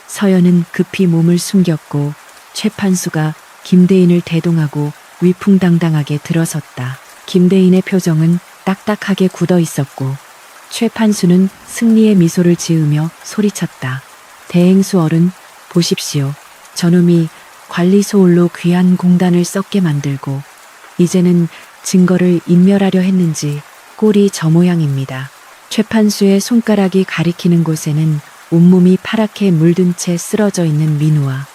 서연은 급히 몸을 숨겼고 최판수가 김대인을 대동하고 위풍당당하게 들어섰다. 김대인의 표정은 딱딱하게 굳어 있었고 최판수는 승리의 미소를 지으며 소리쳤다. 대행수 어른, 보십시오. 저놈이 관리소홀로 귀한 공단을 썩게 만들고 이제는 증거를 인멸하려 했는지 꼴이 저 모양입니다. 최판수의 손가락이 가리키는 곳에는 온몸이 파랗게 물든 채 쓰러져 있는 민우와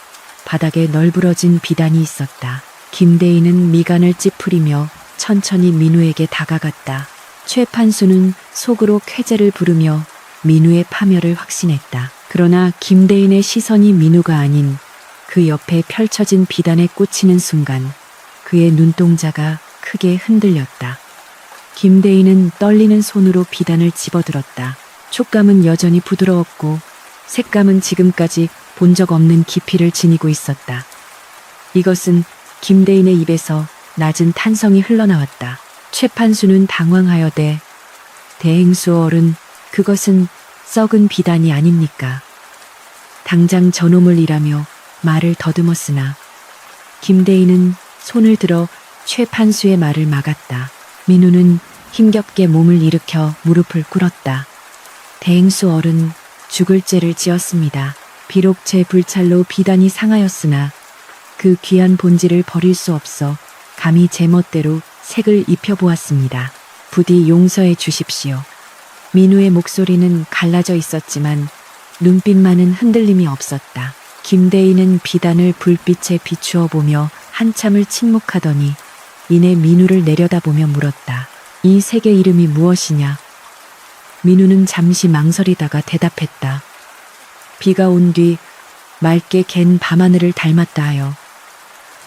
바닥에 널브러진 비단이 있었다. 김대인은 미간을 찌푸리며 천천히 민우에게 다가갔다. 최판수는 속으로 쾌재를 부르며 민우의 파멸을 확신했다. 그러나 김대인의 시선이 민우가 아닌 그 옆에 펼쳐진 비단에 꽂히는 순간 그의 눈동자가 크게 흔들렸다. 김대인은 떨리는 손으로 비단을 집어들었다. 촉감은 여전히 부드러웠고 색감은 지금까지 본 적 없는 깊이를 지니고 있었다. 이것은 김대인의 입에서 낮은 탄성이 흘러나왔다. 최판수는 당황하여대 대행수 어른, 그것은 썩은 비단이 아닙니까? 당장 저놈을 이라며 말을 더듬었으나 김대인은 손을 들어 최판수의 말을 막았다. 민우는 힘겹게 몸을 일으켜 무릎을 꿇었다. 대행수 어른, 죽을 죄를 지었습니다. 비록 제 불찰로 비단이 상하였으나 그 귀한 본질을 버릴 수 없어 감히 제 멋대로 색을 입혀보았습니다. 부디 용서해 주십시오. 민우의 목소리는 갈라져 있었지만 눈빛만은 흔들림이 없었다. 김대인은 비단을 불빛에 비추어 보며 한참을 침묵하더니 이내 민우를 내려다보며 물었다. 이 색의 이름이 무엇이냐? 민우는 잠시 망설이다가 대답했다. 비가 온 뒤 맑게 갠 밤하늘을 닮았다 하여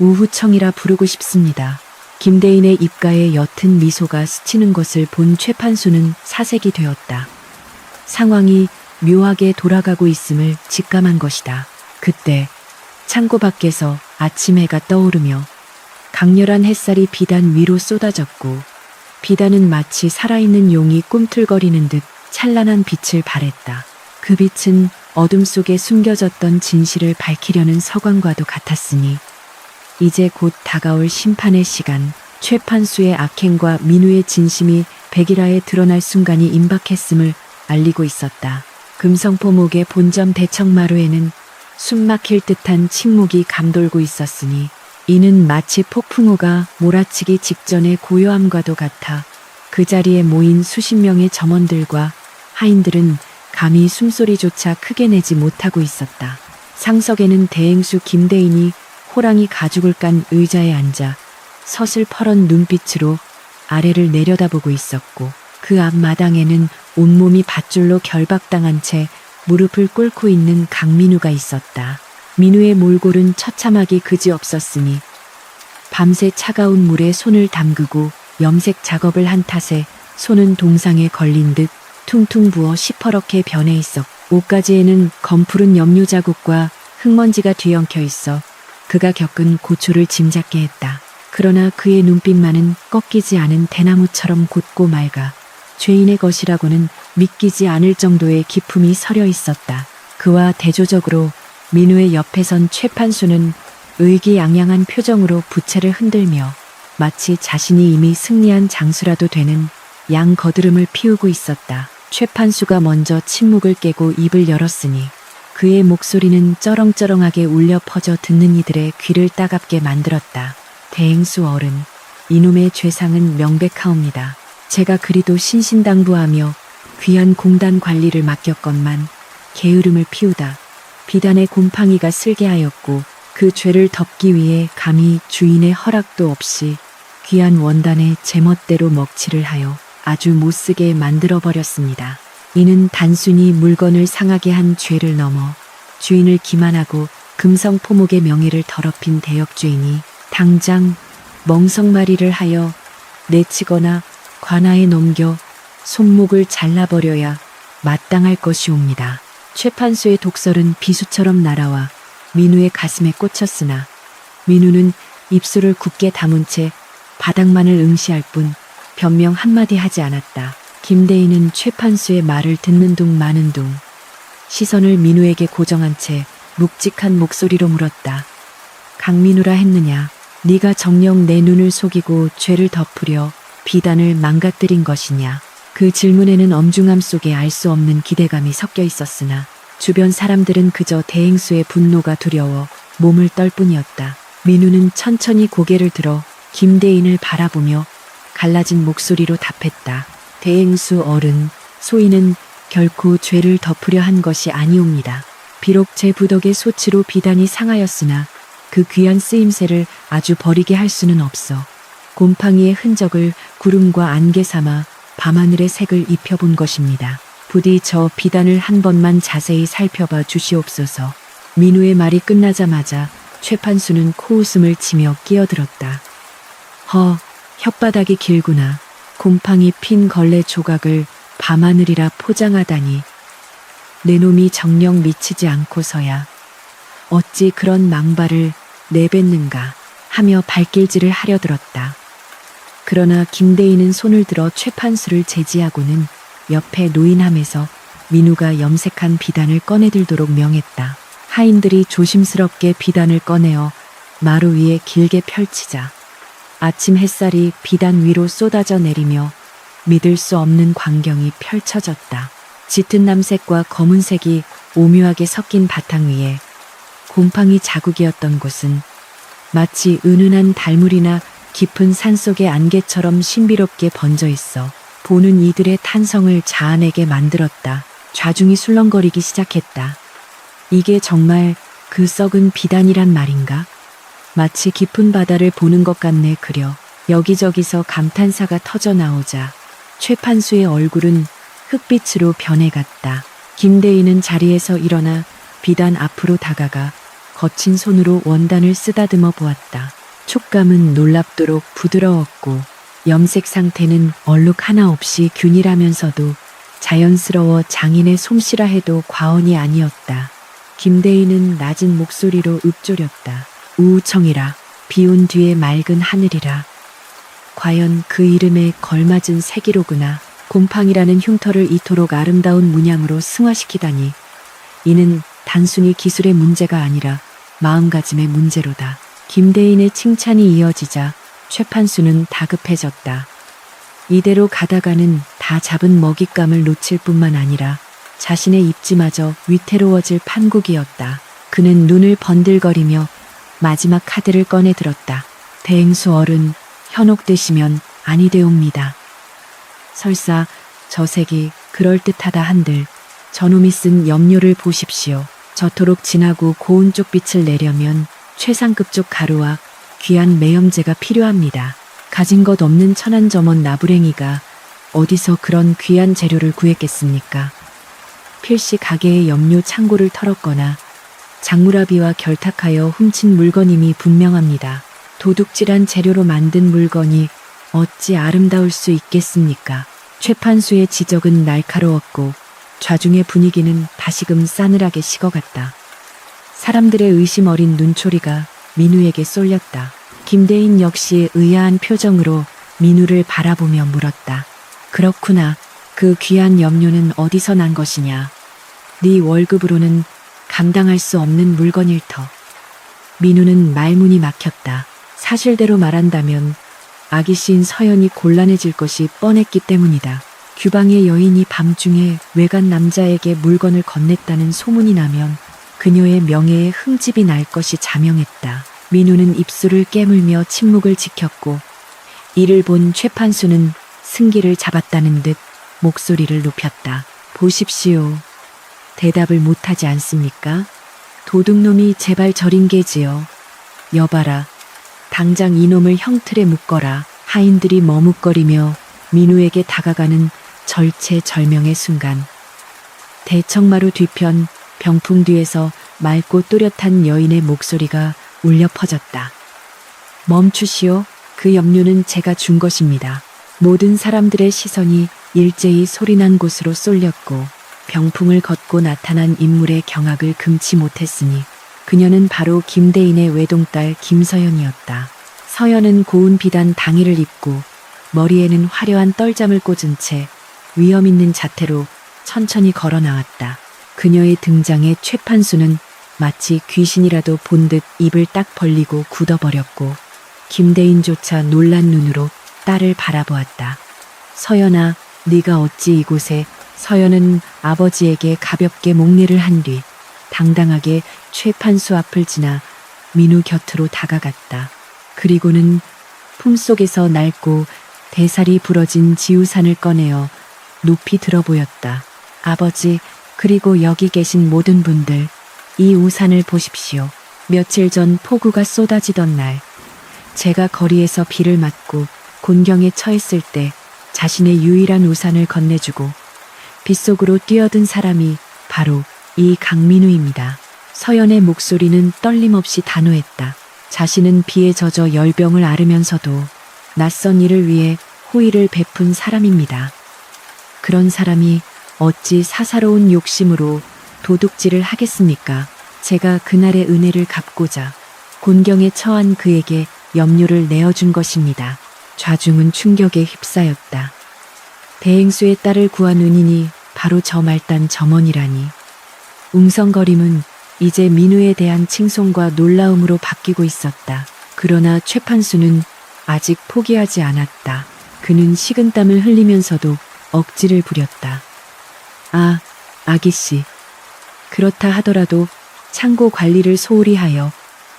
우후청이라 부르고 싶습니다. 김대인의 입가에 옅은 미소가 스치는 것을 본 최판수는 사색이 되었다. 상황이 묘하게 돌아가고 있음을 직감한 것이다. 그때 창고 밖에서 아침 해가 떠오르며 강렬한 햇살이 비단 위로 쏟아졌고 비단은 마치 살아있는 용이 꿈틀거리는 듯 찬란한 빛을 발했다. 그 빛은 어둠 속에 숨겨졌던 진실을 밝히려는 서광과도 같았으니 이제 곧 다가올 심판의 시간, 최판수의 악행과 민우의 진심이 백일하에 드러날 순간이 임박했음을 알리고 있었다. 금성포목의 본점 대청마루에는 숨막힐 듯한 침묵이 감돌고 있었으니 이는 마치 폭풍우가 몰아치기 직전의 고요함과도 같아 그 자리에 모인 수십 명의 점원들과 하인들은 감히 숨소리조차 크게 내지 못하고 있었다. 상석에는 대행수 김대인이 호랑이 가죽을 깐 의자에 앉아 서슬퍼런 눈빛으로 아래를 내려다보고 있었고 그 앞마당에는 온몸이 밧줄로 결박당한 채 무릎을 꿇고 있는 강민우가 있었다. 민우의 몰골은 처참하기 그지없었으니 밤새 차가운 물에 손을 담그고 염색 작업을 한 탓에 손은 동상에 걸린 듯 퉁퉁 부어 시퍼렇게 변해 있었고 옷가지에는 검푸른 염료 자국과 흙먼지가 뒤엉켜 있어 그가 겪은 고초를 짐작게 했다. 그러나 그의 눈빛만은 꺾이지 않은 대나무처럼 곧고 맑아 죄인의 것이라고는 믿기지 않을 정도의 기품이 서려 있었다. 그와 대조적으로 민우의 옆에 선 최판수는 의기양양한 표정으로 부채를 흔들며 마치 자신이 이미 승리한 장수라도 되는 양 거드름을 피우고 있었다. 최판수가 먼저 침묵을 깨고 입을 열었으니 그의 목소리는 쩌렁쩌렁하게 울려 퍼져 듣는 이들의 귀를 따갑게 만들었다. 대행수 어른, 이놈의 죄상은 명백하옵니다. 제가 그리도 신신당부하며 귀한 공단 관리를 맡겼건만 게으름을 피우다 비단의 곰팡이가 슬게 하였고 그 죄를 덮기 위해 감히 주인의 허락도 없이 귀한 원단에 제멋대로 먹칠을 하여 아주 못쓰게 만들어버렸습니다. 이는 단순히 물건을 상하게 한 죄를 넘어 주인을 기만하고 금성포목의 명예를 더럽힌 대역죄이니 당장 멍석마리를 하여 내치거나 관아에 넘겨 손목을 잘라버려야 마땅할 것이옵니다. 최판수의 독설은 비수처럼 날아와 민우의 가슴에 꽂혔으나 민우는 입술을 굳게 다문 채 바닥만을 응시할 뿐 변명 한마디 하지 않았다. 김대인은 최판수의 말을 듣는 둥 마는 둥 시선을 민우에게 고정한 채 묵직한 목소리로 물었다. 강민우라 했느냐? 네가 정녕 내 눈을 속이고 죄를 덮으려 비단을 망가뜨린 것이냐? 그 질문에는 엄중함 속에 알 수 없는 기대감이 섞여 있었으나 주변 사람들은 그저 대행수의 분노가 두려워 몸을 떨 뿐이었다. 민우는 천천히 고개를 들어 김대인을 바라보며 갈라진 목소리로 답했다. 대행수 어른, 소인은 결코 죄를 덮으려 한 것이 아니옵니다. 비록 제 부덕의 소치로 비단이 상하였으나 그 귀한 쓰임새를 아주 버리게 할 수는 없어. 곰팡이의 흔적을 구름과 안개 삼아 밤하늘의 색을 입혀본 것입니다. 부디 저 비단을 한 번만 자세히 살펴봐 주시옵소서. 민우의 말이 끝나자마자 최판수는 코웃음을 치며 끼어들었다. 혓바닥이 길구나. 곰팡이 핀 걸레 조각을 밤하늘이라 포장하다니. 내 놈이 정녕 미치지 않고서야 어찌 그런 망발을 내뱉는가 하며 발길질을 하려 들었다. 그러나 김대인은 손을 들어 최판수를 제지하고는 옆에 노인함에서 민우가 염색한 비단을 꺼내들도록 명했다. 하인들이 조심스럽게 비단을 꺼내어 마루 위에 길게 펼치자 아침 햇살이 비단 위로 쏟아져 내리며 믿을 수 없는 광경이 펼쳐졌다. 짙은 남색과 검은색이 오묘하게 섞인 바탕 위에 곰팡이 자국이었던 곳은 마치 은은한 달물이나 깊은 산속의 안개처럼 신비롭게 번져 있어 보는 이들의 탄성을 자아내게 만들었다. 좌중이 술렁거리기 시작했다. 이게 정말 그 썩은 비단이란 말인가? 마치 깊은 바다를 보는 것 같네 그려. 여기저기서 감탄사가 터져 나오자 최판수의 얼굴은 흑빛으로 변해갔다. 김대인은 자리에서 일어나 비단 앞으로 다가가 거친 손으로 원단을 쓰다듬어 보았다. 촉감은 놀랍도록 부드러웠고 염색 상태는 얼룩 하나 없이 균일하면서도 자연스러워 장인의 솜씨라 해도 과언이 아니었다. 김대인은 낮은 목소리로 읊조렸다. 우우청이라, 비온 뒤에 맑은 하늘이라. 과연 그 이름에 걸맞은 색이로구나. 곰팡이라는 흉터를 이토록 아름다운 문양으로 승화시키다니. 이는 단순히 기술의 문제가 아니라 마음가짐의 문제로다. 김대인의 칭찬이 이어지자 최판수는 다급해졌다. 이대로 가다가는 다 잡은 먹잇감을 놓칠 뿐만 아니라 자신의 입지마저 위태로워질 판국이었다. 그는 눈을 번들거리며 마지막 카드를 꺼내 들었다. 대행수 어른, 현혹되시면 아니 되옵니다. 설사 저 색이 그럴듯하다 한들 저놈이 쓴 염료를 보십시오. 저토록 진하고 고운 쪽빛을 내려면 최상급적 가루와 귀한 매염제가 필요합니다. 가진 것 없는 천한점원 나부랭이가 어디서 그런 귀한 재료를 구했겠습니까? 필시 가게의 염료 창고를 털었거나 장무라비와 결탁하여 훔친 물건임이 분명합니다. 도둑질한 재료로 만든 물건이 어찌 아름다울 수 있겠습니까? 최판수의 지적은 날카로웠고 좌중의 분위기는 다시금 싸늘하게 식어갔다. 사람들의 의심 어린 눈초리가 민우에게 쏠렸다. 김대인 역시 의아한 표정으로 민우를 바라보며 물었다. 그렇구나. 그 귀한 염료는 어디서 난 것이냐? 네 월급으로는 감당할 수 없는 물건일 터. 민우는 말문이 막혔다. 사실대로 말한다면 아기 씨인 서연이 곤란해질 것이 뻔했기 때문이다. 규방의 여인이 밤중에 외간 남자에게 물건을 건넸다는 소문이 나면 그녀의 명예에 흠집이 날 것이 자명했다. 민우는 입술을 깨물며 침묵을 지켰고 이를 본 최판수는 승기를 잡았다는 듯 목소리를 높였다. 보십시오. 대답을 못하지 않습니까? 도둑놈이 제발 저린 게지요. 여봐라. 당장 이놈을 형틀에 묶어라. 하인들이 머뭇거리며 민우에게 다가가는 절체절명의 순간 대청마루 뒤편 병풍 뒤에서 맑고 또렷한 여인의 목소리가 울려 퍼졌다. 멈추시오. 그 염료는 제가 준 것입니다. 모든 사람들의 시선이 일제히 소리난 곳으로 쏠렸고 병풍을 걷고 나타난 인물의 경악을 금치 못했으니 그녀는 바로 김대인의 외동딸 김서연이었다. 서연은 고운 비단 당의를 입고 머리에는 화려한 떨잠을 꽂은 채 위험 있는 자태로 천천히 걸어 나왔다. 그녀의 등장에 최판수는 마치 귀신이라도 본 듯 입을 딱 벌리고 굳어버렸고 김대인조차 놀란 눈으로 딸을 바라보았다. 서연아, 네가 어찌 이곳에? 서연은 아버지에게 가볍게 목례를 한 뒤 당당하게 최판수 앞을 지나 민우 곁으로 다가갔다. 그리고는 품속에서 낡고 대살이 부러진 지우산을 꺼내어 높이 들어 보였다. 아버지, 그리고 여기 계신 모든 분들, 이 우산을 보십시오. 며칠 전 폭우가 쏟아지던 날, 제가 거리에서 비를 맞고 곤경에 처했을 때 자신의 유일한 우산을 건네주고 빗속으로 뛰어든 사람이 바로 이 강민우입니다. 서연의 목소리는 떨림없이 단호했다. 자신은 비에 젖어 열병을 앓으면서도 낯선 이를 위해 호의를 베푼 사람입니다. 그런 사람이 어찌 사사로운 욕심으로 도둑질을 하겠습니까? 제가 그날의 은혜를 갚고자 곤경에 처한 그에게 염료를 내어준 것입니다. 좌중은 충격에 휩싸였다. 대행수의 딸을 구한 은인이 바로 저 말단 점원이라니. 웅성거림은 이제 민우에 대한 칭송과 놀라움으로 바뀌고 있었다. 그러나 최판수는 아직 포기하지 않았다. 그는 식은땀을 흘리면서도 억지를 부렸다. 아, 아기씨. 그렇다 하더라도 창고 관리를 소홀히 하여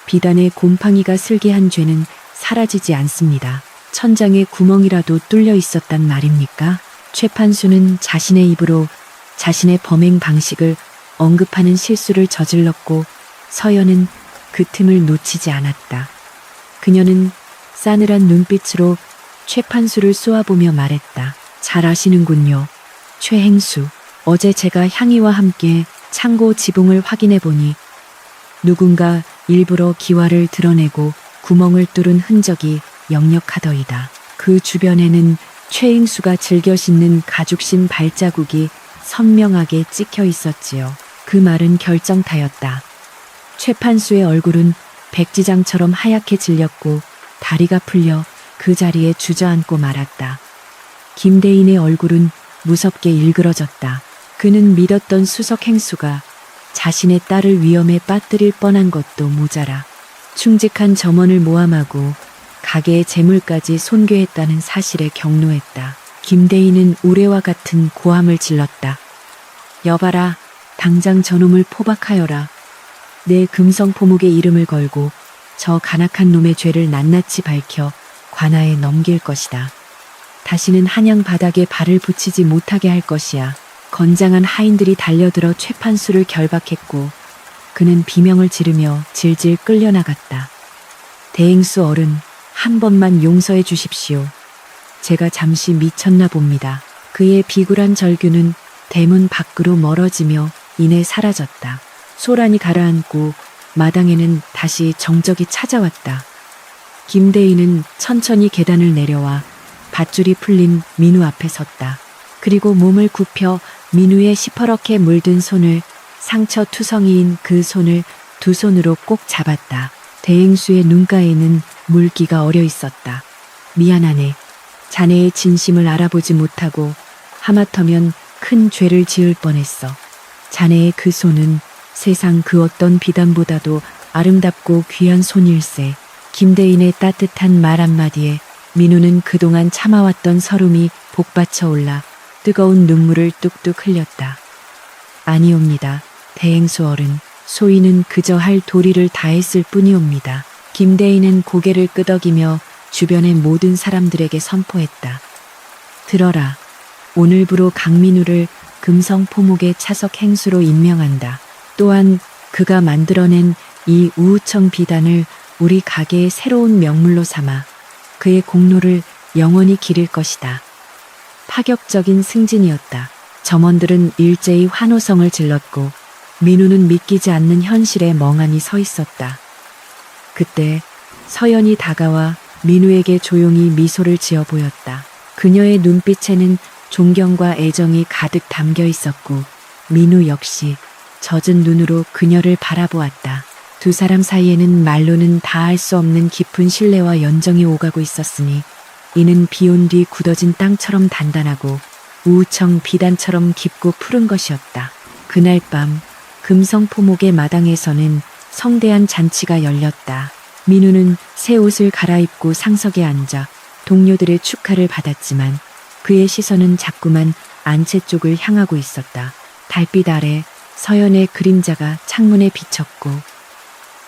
비단에 곰팡이가 슬게 한 죄는 사라지지 않습니다. 천장에 구멍이라도 뚫려 있었단 말입니까? 최판수는 자신의 입으로 자신의 범행 방식을 언급하는 실수를 저질렀고 서연은 그 틈을 놓치지 않았다. 그녀는 싸늘한 눈빛으로 최판수를 쏘아보며 말했다. 잘 아시는군요. 최행수. 어제 제가 향이와 함께 창고 지붕을 확인해 보니 누군가 일부러 기와를 드러내고 구멍을 뚫은 흔적이 역력하더이다. 그 주변에는 최행수가 즐겨 신는 가죽신 발자국이 선명하게 찍혀 있었지요. 그 말은 결정타였다. 최판수의 얼굴은 백지장처럼 하얗게 질렸고 다리가 풀려 그 자리에 주저앉고 말았다. 김대인의 얼굴은 무섭게 일그러졌다. 그는 믿었던 수석 행수가 자신의 딸을 위험에 빠뜨릴 뻔한 것도 모자라 충직한 점원을 모함하고 가게의 재물까지 손괴했다는 사실에 경노했다. 김대인은 우레와 같은 고함을 질렀다. 여봐라, 당장 저놈을 포박하여라. 내 금성포목의 이름을 걸고 저 간악한 놈의 죄를 낱낱이 밝혀 관아에 넘길 것이다. 다시는 한양 바닥에 발을 붙이지 못하게 할 것이야. 건장한 하인들이 달려들어 최판수를 결박했고 그는 비명을 지르며 질질 끌려나갔다. 대행수 어른, 한 번만 용서해 주십시오. 제가 잠시 미쳤나 봅니다. 그의 비굴한 절규는 대문 밖으로 멀어지며 이내 사라졌다. 소란이 가라앉고 마당에는 다시 정적이 찾아왔다. 김대인은 천천히 계단을 내려와 밧줄이 풀린 민우 앞에 섰다. 그리고 몸을 굽혀 민우의 시퍼렇게 물든 손을, 상처 투성이인 그 손을 두 손으로 꼭 잡았다. 대행수의 눈가에는 물기가 어려 있었다. 미안하네. 자네의 진심을 알아보지 못하고 하마터면 큰 죄를 지을 뻔했어. 자네의 그 손은 세상 그 어떤 비단보다도 아름답고 귀한 손일세. 김대인의 따뜻한 말 한마디에 민우는 그동안 참아왔던 서름이 복받쳐 올라 뜨거운 눈물을 뚝뚝 흘렸다. 아니옵니다. 대행수 어른, 소인은 그저 할 도리를 다했을 뿐이옵니다. 김대인은 고개를 끄덕이며 주변의 모든 사람들에게 선포했다. 들어라. 오늘부로 강민우를 금성포목의 차석 행수로 임명한다. 또한 그가 만들어낸 이 우우청 비단을 우리 가게의 새로운 명물로 삼아 그의 공로를 영원히 기릴 것이다. 파격적인 승진이었다. 점원들은 일제히 환호성을 질렀고 민우는 믿기지 않는 현실에 멍하니 서 있었다. 그때 서연이 다가와 민우에게 조용히 미소를 지어 보였다. 그녀의 눈빛에는 존경과 애정이 가득 담겨 있었고 민우 역시 젖은 눈으로 그녀를 바라보았다. 두 사람 사이에는 말로는 다할 수 없는 깊은 신뢰와 연정이 오가고 있었으니 이는 비온 뒤 굳어진 땅처럼 단단하고 우우청 비단처럼 깊고 푸른 것이었다. 그날 밤 금성포목의 마당에서는 성대한 잔치가 열렸다. 민우는 새 옷을 갈아입고 상석에 앉아 동료들의 축하를 받았지만 그의 시선은 자꾸만 안채 쪽을 향하고 있었다. 달빛 아래 서연의 그림자가 창문에 비쳤고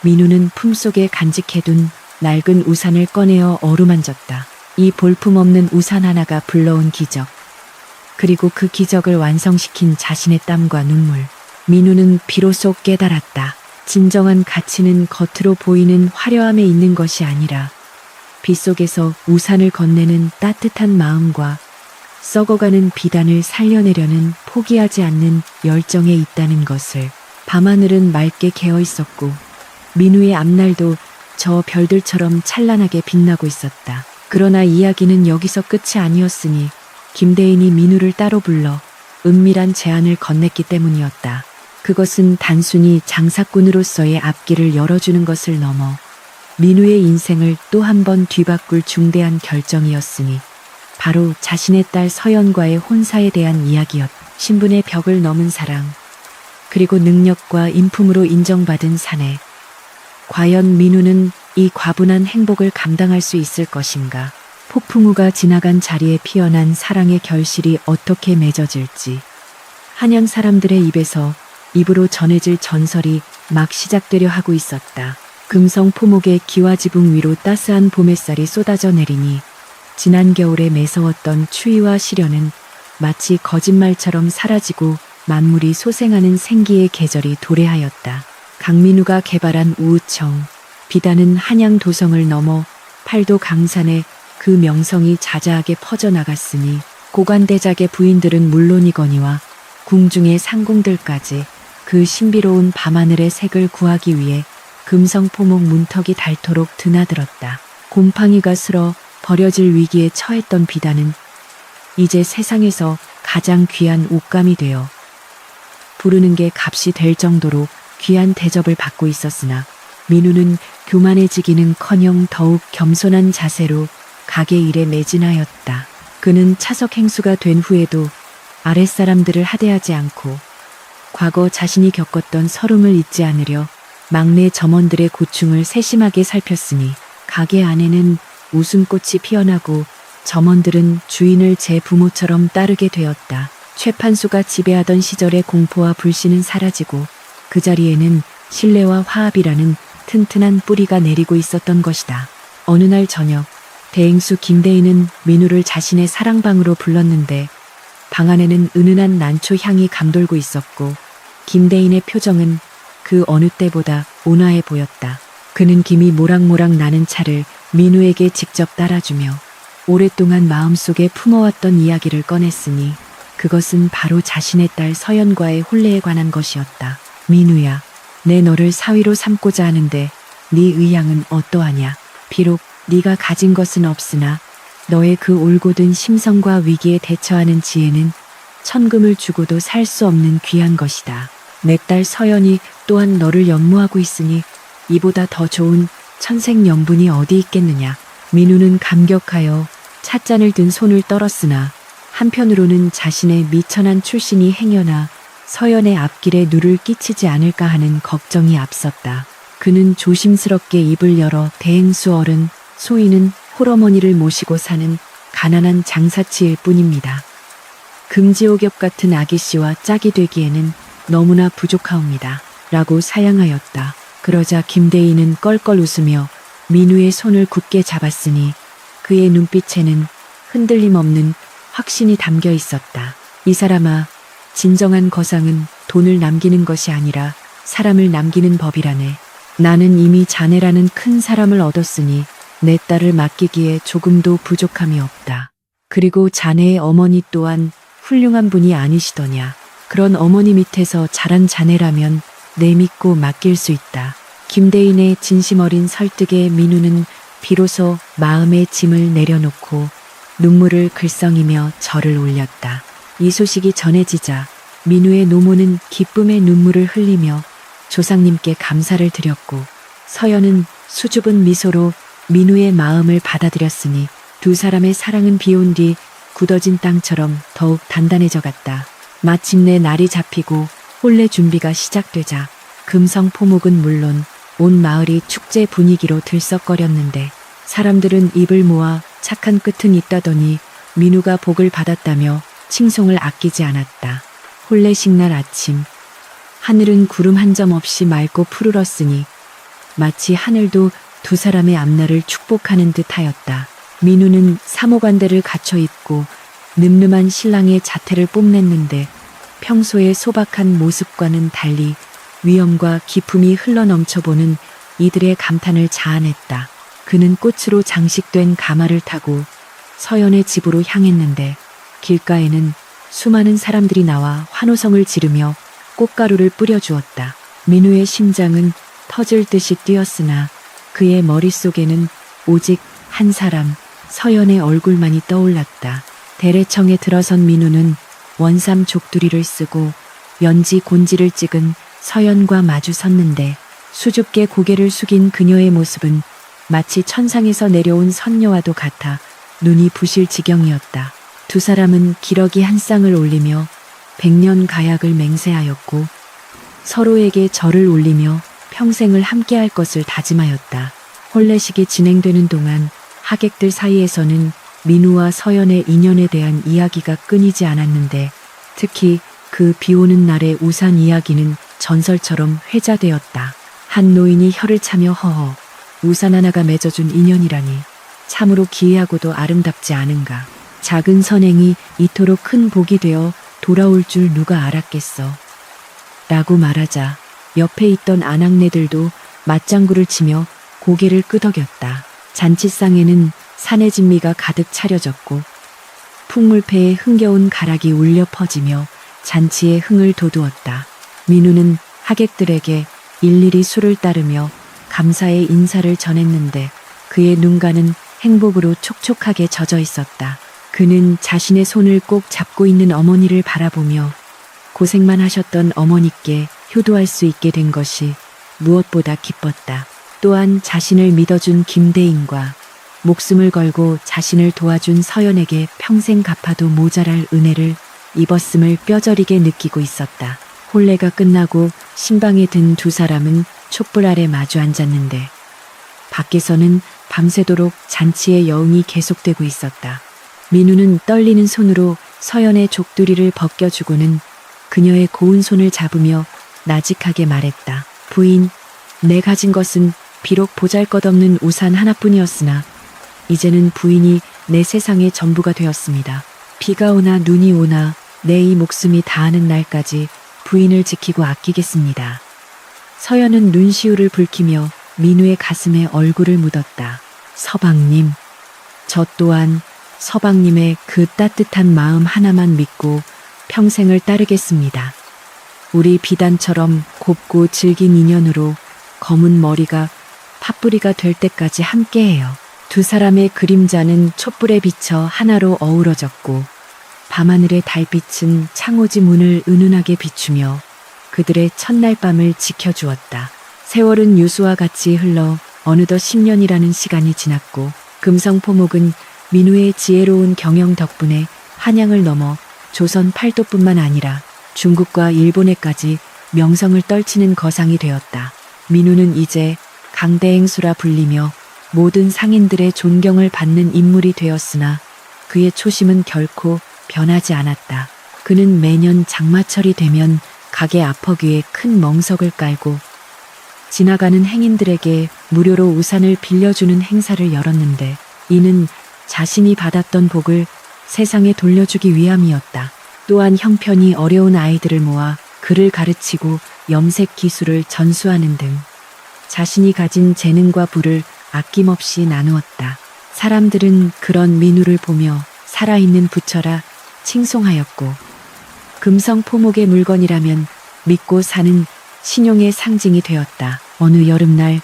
민우는 품속에 간직해둔 낡은 우산을 꺼내어 어루만졌다. 이 볼품없는 우산 하나가 불러온 기적. 그리고 그 기적을 완성시킨 자신의 땀과 눈물. 민우는 비로소 깨달았다. 진정한 가치는 겉으로 보이는 화려함에 있는 것이 아니라 빗속에서 우산을 건네는 따뜻한 마음과 썩어가는 비단을 살려내려는 포기하지 않는 열정에 있다는 것을. 밤하늘은 맑게 개어 있었고 민우의 앞날도 저 별들처럼 찬란하게 빛나고 있었다. 그러나 이야기는 여기서 끝이 아니었으니 김대인이 민우를 따로 불러 은밀한 제안을 건넸기 때문이었다. 그것은 단순히 장사꾼으로서의 앞길을 열어주는 것을 넘어 민우의 인생을 또 한 번 뒤바꿀 중대한 결정이었으니 바로 자신의 딸 서연과의 혼사에 대한 이야기였다. 신분의 벽을 넘은 사랑, 그리고 능력과 인품으로 인정받은 사내. 과연 민우는 이 과분한 행복을 감당할 수 있을 것인가? 폭풍우가 지나간 자리에 피어난 사랑의 결실이 어떻게 맺어질지. 한양 사람들의 입에서 입으로 전해질 전설이 막 시작되려 하고 있었다. 금성포목의 기와지붕 위로 따스한 봄햇살이 쏟아져 내리니 지난 겨울에 매서웠던 추위와 시련은 마치 거짓말처럼 사라지고 만물이 소생하는 생기의 계절이 도래하였다. 강민우가 개발한 우우청, 비단은 한양 도성을 넘어 팔도 강산에 그 명성이 자자하게 퍼져나갔으니 고관대작의 부인들은 물론이거니와 궁중의 상궁들까지 그 신비로운 밤하늘의 색을 구하기 위해 금성포목 문턱이 닳도록 드나들었다. 곰팡이가 슬어 버려질 위기에 처했던 비단은 이제 세상에서 가장 귀한 옷감이 되어 부르는 게 값이 될 정도로 귀한 대접을 받고 있었으나 민우는 교만해지기는커녕 더욱 겸손한 자세로 가게 일에 매진하였다. 그는 차석 행수가 된 후에도 아랫사람들을 하대하지 않고 과거 자신이 겪었던 서름을 잊지 않으려 막내 점원들의 고충을 세심하게 살폈으니 가게 안에는 웃음꽃이 피어나고 점원들은 주인을 제 부모처럼 따르게 되었다. 최판수가 지배하던 시절의 공포와 불신은 사라지고 그 자리에는 신뢰와 화합이라는 튼튼한 뿌리가 내리고 있었던 것이다. 어느 날 저녁, 대행수 김대인은 민우를 자신의 사랑방으로 불렀는데 방 안에는 은은한 난초 향이 감돌고 있었고 김대인의 표정은 그 어느 때보다 온화해 보였다. 그는 김이 모락모락 나는 차를 민우에게 직접 따라주며 오랫동안 마음속에 품어왔던 이야기를 꺼냈으니 그것은 바로 자신의 딸 서연과의 혼례에 관한 것이었다. 민우야, 내 너를 사위로 삼고자 하는데 네 의향은 어떠하냐? 비록 네가 가진 것은 없으나 너의 그 올곧은 심성과 위기에 대처하는 지혜는 천금을 주고도 살 수 없는 귀한 것이다. 내 딸 서연이 또한 너를 연모하고 있으니 이보다 더 좋은 천생연분이 어디 있겠느냐. 민우는 감격하여 찻잔을 든 손을 떨었으나 한편으로는 자신의 미천한 출신이 행여나 서연의 앞길에 누를 끼치지 않을까 하는 걱정이 앞섰다. 그는 조심스럽게 입을 열어 대행수 어른, 소인은 홀어머니를 모시고 사는 가난한 장사치일 뿐입니다. 금지옥엽 같은 아기씨와 짝이 되기에는 너무나 부족하옵니다. 라고 사양하였다. 그러자 김대인은 껄껄 웃으며 민우의 손을 굳게 잡았으니 그의 눈빛에는 흔들림 없는 확신이 담겨 있었다. 이 사람아, 진정한 거상은 돈을 남기는 것이 아니라 사람을 남기는 법이라네. 나는 이미 자네라는 큰 사람을 얻었으니 내 딸을 맡기기에 조금도 부족함이 없다. 그리고 자네의 어머니 또한 훌륭한 분이 아니시더냐. 그런 어머니 밑에서 자란 자네라면 내 믿고 맡길 수 있다. 김대인의 진심 어린 설득에 민우는 비로소 마음의 짐을 내려놓고 눈물을 글썽이며 절을 올렸다. 이 소식이 전해지자 민우의 노모는 기쁨의 눈물을 흘리며 조상님께 감사를 드렸고 서연은 수줍은 미소로 민우의 마음을 받아들였으니 두 사람의 사랑은 비온 뒤 굳어진 땅처럼 더욱 단단해져 갔다. 마침내 날이 잡히고 혼례 준비가 시작되자 금성포목은 물론 온 마을이 축제 분위기로 들썩거렸는데 사람들은 입을 모아 착한 끝은 있다더니 민우가 복을 받았다며 칭송을 아끼지 않았다. 혼례식 날 아침 하늘은 구름 한 점 없이 맑고 푸르렀으니 마치 하늘도 두 사람의 앞날을 축복하는 듯하였다. 민우는 사모관대를 갖춰 입고 늠름한 신랑의 자태를 뽐냈는데 평소의 소박한 모습과는 달리 위엄과 기품이 흘러넘쳐보는 이들의 감탄을 자아냈다. 그는 꽃으로 장식된 가마를 타고 서연의 집으로 향했는데 길가에는 수많은 사람들이 나와 환호성을 지르며 꽃가루를 뿌려주었다. 민우의 심장은 터질 듯이 뛰었으나 그의 머릿속에는 오직 한 사람, 서연의 얼굴만이 떠올랐다. 대례청에 들어선 민우는 원삼 족두리를 쓰고 연지 곤지를 찍은 서연과 마주 섰는데 수줍게 고개를 숙인 그녀의 모습은 마치 천상에서 내려온 선녀와도 같아 눈이 부실 지경이었다. 두 사람은 기러기 한 쌍을 올리며 백년 가약을 맹세하였고 서로에게 절을 올리며 평생을 함께할 것을 다짐하였다. 혼례식이 진행되는 동안 하객들 사이에서는 민우와 서연의 인연에 대한 이야기가 끊이지 않았는데 특히 그 비오는 날의 우산 이야기는 전설처럼 회자되었다. 한 노인이 혀를 차며 허허, 우산 하나가 맺어준 인연이라니 참으로 기이하고도 아름답지 않은가. 작은 선행이 이토록 큰 복이 되어 돌아올 줄 누가 알았겠어. 라고 말하자 옆에 있던 아낙네들도 맞장구를 치며 고개를 끄덕였다. 잔치상에는 산의 진미가 가득 차려졌고 풍물패에 흥겨운 가락이 울려 퍼지며 잔치의 흥을 돋우었다. 민우는 하객들에게 일일이 술을 따르며 감사의 인사를 전했는데 그의 눈가는 행복으로 촉촉하게 젖어 있었다. 그는 자신의 손을 꼭 잡고 있는 어머니를 바라보며 고생만 하셨던 어머니께 효도할 수 있게 된 것이 무엇보다 기뻤다. 또한 자신을 믿어준 김대인과 목숨을 걸고 자신을 도와준 서연에게 평생 갚아도 모자랄 은혜를 입었음을 뼈저리게 느끼고 있었다. 혼례가 끝나고 신방에 든 두 사람은 촛불 아래 마주 앉았는데 밖에서는 밤새도록 잔치의 여흥이 계속되고 있었다. 민우는 떨리는 손으로 서연의 족두리를 벗겨주고는 그녀의 고운 손을 잡으며 나직하게 말했다. 부인, 내 가진 것은 비록 보잘것없는 우산 하나뿐이었으나 이제는 부인이 내 세상의 전부가 되었습니다. 비가 오나 눈이 오나 내 이 목숨이 다하는 날까지 부인을 지키고 아끼겠습니다. 서연은 눈시울을 붉히며 민우의 가슴에 얼굴을 묻었다. 서방님, 저 또한 서방님의 그 따뜻한 마음 하나만 믿고 평생을 따르겠습니다. 우리 비단처럼 곱고 질긴 인연으로 검은 머리가 팥뿌리가 될 때까지 함께해요. 두 사람의 그림자는 촛불에 비쳐 하나로 어우러졌고 밤하늘의 달빛은 창호지 문을 은은하게 비추며 그들의 첫날 밤을 지켜주었다. 세월은 유수와 같이 흘러 어느덧 10년이라는 시간이 지났고 금성포목은 민우의 지혜로운 경영 덕분에 한양을 넘어 조선 팔도뿐만 아니라 중국과 일본에까지 명성을 떨치는 거상이 되었다. 민우는 이제 강대행수라 불리며 모든 상인들의 존경을 받는 인물이 되었으나 그의 초심은 결코 변하지 않았다. 그는 매년 장마철이 되면 가게 앞허기에 큰 멍석을 깔고 지나가는 행인들에게 무료로 우산을 빌려주는 행사를 열었는데 이는 자신이 받았던 복을 세상에 돌려주기 위함이었다. 또한 형편이 어려운 아이들을 모아 글을 가르치고 염색 기술을 전수하는 등 자신이 가진 재능과 부를 아낌없이 나누었다. 사람들은 그런 민우를 보며 살아있는 부처라 칭송하였고 금성포목의 물건이라면 믿고 사는 신용의 상징이 되었다. 어느 여름날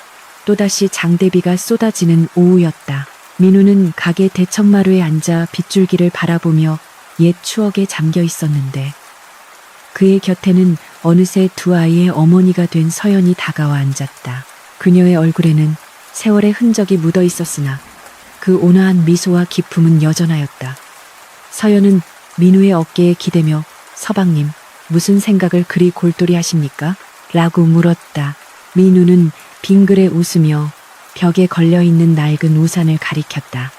또다시 장대비가 쏟아지는 오후였다. 민우는 가게 대청마루에 앉아 빗줄기를 바라보며 옛 추억에 잠겨 있었는데 그의 곁에는 어느새 두 아이의 어머니가 된 서연이 다가와 앉았다. 그녀의 얼굴에는 세월의 흔적이 묻어 있었으나 그 온화한 미소와 기품은 여전하였다. 서연은 민우의 어깨에 기대며 서방님, 무슨 생각을 그리 골똘히 하십니까? 라고 물었다. 민우는 빙그레 웃으며 벽에 걸려있는 낡은 우산을 가리켰다.